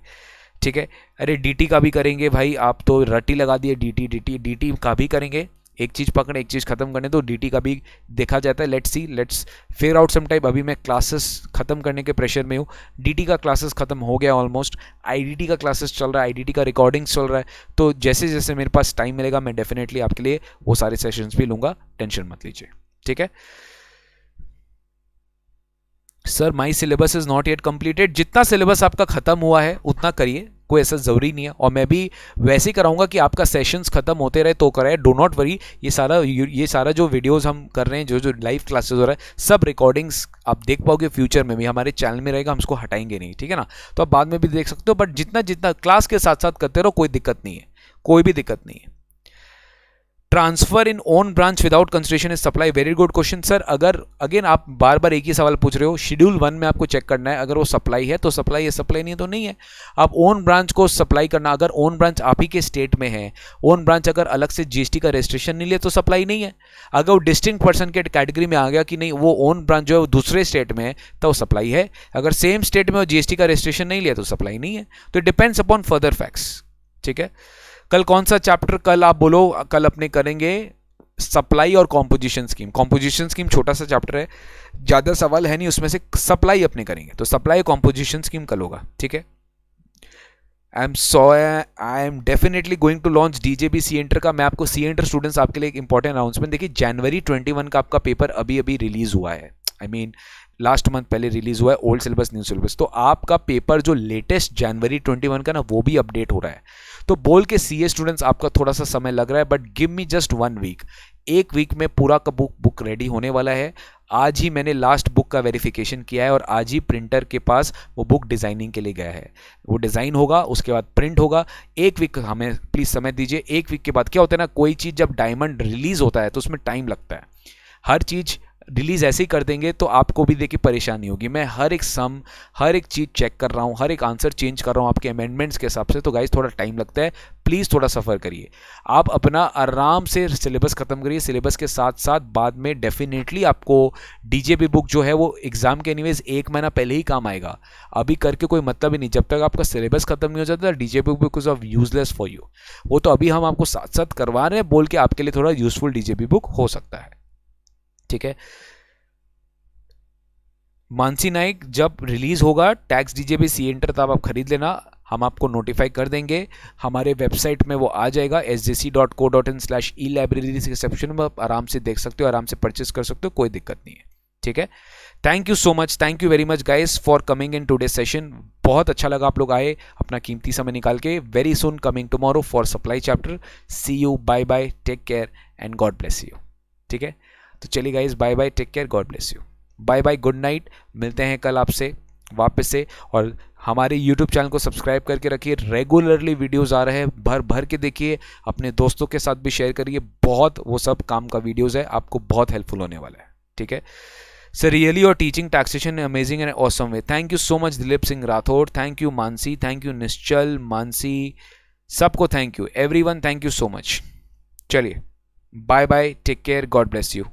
ठीक है। अरे डीटी का भी करेंगे भाई, आप तो रट्टी लगा दिए, डीटी का भी करेंगे। एक चीज़ पकड़े, एक चीज़ खत्म करने तो डीटी का भी देखा जाता है। Let's see, let's figure out some time. अभी मैं क्लासेस खत्म करने के प्रेशर में हूँ। डीटी का क्लासेस खत्म हो गया ऑलमोस्ट, आईडीटी का क्लासेस चल रहा है, आईडीटी का रिकॉर्डिंग्स चल रहा है। तो जैसे जैसे मेरे पास टाइम मिलेगा मैं डेफिनेटली आपके लिए वो सारे सेशंस भी लूँगा, टेंशन मत लीजिए, ठीक है। Sir my syllabus is not yet completed. जितना सिलेबस आपका खत्म हुआ है उतना करिए, कोई ऐसा ज़रूरी नहीं है। और मैं भी वैसे ही कराऊंगा कि आपका सेशंस खत्म होते रहे तो कराए, डो नॉट वरी। ये सारा जो वीडियोस हम कर रहे हैं, जो जो लाइव क्लासेस हो रहा है, सब रिकॉर्डिंग्स आप देख पाओगे फ्यूचर में भी, हमारे चैनल में रहेगा, हम उसको हटाएंगे नहीं, ठीक है ना। तो आप बाद में भी देख सकते हो, बट जितना जितना क्लास के साथ साथ करते रहो, कोई दिक्कत नहीं है, कोई भी दिक्कत नहीं है। Transfer in own branch without consideration is supply, very good question sir. अगर अगेन आप बार बार एक ही सवाल पूछ रहे हो, शेड्यूल 1 में आपको चेक करना है, अगर वो सप्लाई है तो सप्लाई है, सप्लाई नहीं है तो नहीं है। आप ओन ब्रांच को सप्लाई करना, अगर ओन ब्रांच आप ही के स्टेट में है, ओन ब्रांच अगर अलग से जीएसटी का रजिस्ट्रेशन नहीं लिया तो सप्लाई नहीं है। अगर वो डिस्टिंक्ट पर्सन के कैटेगरी में आ गया कि नहीं वो ओन ब्रांच जो है वो दूसरे स्टेट में है तो सप्लाई है। अगर सेम स्टेट में वो जीएसटी का रजिस्ट्रेशन नहीं लिया तो सप्लाई नहीं है। तो डिपेंड्स अपॉन फर्दर फैक्ट्स, ठीक है। कल कौन सा चैप्टर, कल आप बोलो, कल अपने करेंगे सप्लाई और कॉम्पोजिशन स्कीम। कॉम्पोजिशन स्कीम छोटा सा चैप्टर है, ज़्यादा सवाल है नहीं उसमें से, सप्लाई अपने करेंगे तो सप्लाई कॉम्पोजिशन स्कीम कल होगा, ठीक है। I am definitely going to launch DJB C enter का। मैं आपको सी एंटर स्टूडेंट्स आपके लिए एक इंपॉर्टेंट अनाउंसमेंट, देखिए जनवरी 21 का आपका पेपर अभी अभी रिलीज हुआ है, आई मीन लास्ट मंथ पहले रिलीज हुआ है, ओल्ड सिलेबस न्यू सिलेबस। तो आपका पेपर जो लेटेस्ट जनवरी 21 का ना वो भी अपडेट हो रहा है। तो बोल के सीए स्टूडेंट्स आपका थोड़ा सा समय लग रहा है, but give me just 1 week. 1 week में पूरा का बुक रेडी होने वाला है। आज ही मैंने लास्ट बुक का वेरिफिकेशन किया है और आज ही प्रिंटर के पास वो बुक डिज़ाइनिंग के लिए गया है। वो डिज़ाइन होगा, उसके बाद प्रिंट होगा। 1 वीक हमें प्लीज़ समय दीजिए। 1 वीक के बाद क्या होता है ना, कोई चीज़ जब डायमंड रिलीज़ होता है तो उसमें टाइम लगता है। हर चीज़ रिलीज ऐसे ही कर देंगे तो आपको भी देखिए परेशानी होगी। मैं हर एक सम, हर एक चीज़ चेक कर रहा हूँ, हर एक आंसर चेंज कर रहा हूँ आपके अमेंडमेंट्स के हिसाब से। तो गाइस थोड़ा टाइम लगता है, प्लीज़ थोड़ा सफ़र करिए। आप अपना आराम से सिलेबस ख़त्म करिए। सिलेबस के साथ साथ बाद में डेफिनेटली आपको डीजेबी बुक जो है वो एग्जाम के एनीवेज 1 महीना पहले ही काम आएगा। अभी करके कोई मतलब ही नहीं, जब तक आपका सिलेबस खत्म नहीं हो जाता DJB book is of useless for you. वो तो अभी हम आपको साथ साथ करवा रहे हैं बोल के आपके लिए थोड़ा यूजफुल डीजेबी बुक हो सकता है, ठीक है। मानसी नाइक जब रिलीज होगा टैक्स डीजेबी सी एंटर तब आप खरीद लेना, हम आपको नोटिफाई कर देंगे। हमारे वेबसाइट में वो आ जाएगा sjc.co.in/e-library सेक्शन में आप आराम से देख सकते हो, आराम से परचेस कर सकते हो, कोई दिक्कत नहीं है, ठीक है। Thank you so much, thank you very much guys for coming in today session. बहुत अच्छा लगा आप लोग आए अपना कीमती समय निकाल के। Very soon coming tomorrow for supply chapter. See you, bye bye, take care and God bless you, ठीक है। तो चलिए guys, bye bye, take care, God bless you, bye bye, good night. मिलते हैं कल आपसे वापस से। और हमारे YouTube चैनल को सब्सक्राइब करके रखिए, रेगुलरली वीडियोस आ रहे हैं, भर भर के देखिए, अपने दोस्तों के साथ भी शेयर करिए, बहुत वो सब काम का वीडियोस है, आपको बहुत हेल्पफुल होने वाला है, ठीक है। Sir really your teaching taxation amazing and awesome way, thank you so much Dilip Singh Rathore, thank you Mansi, thank you Nishchal, Mansi, सबको thank you, everyone thank you so much. चलिए bye bye, take care, God bless you.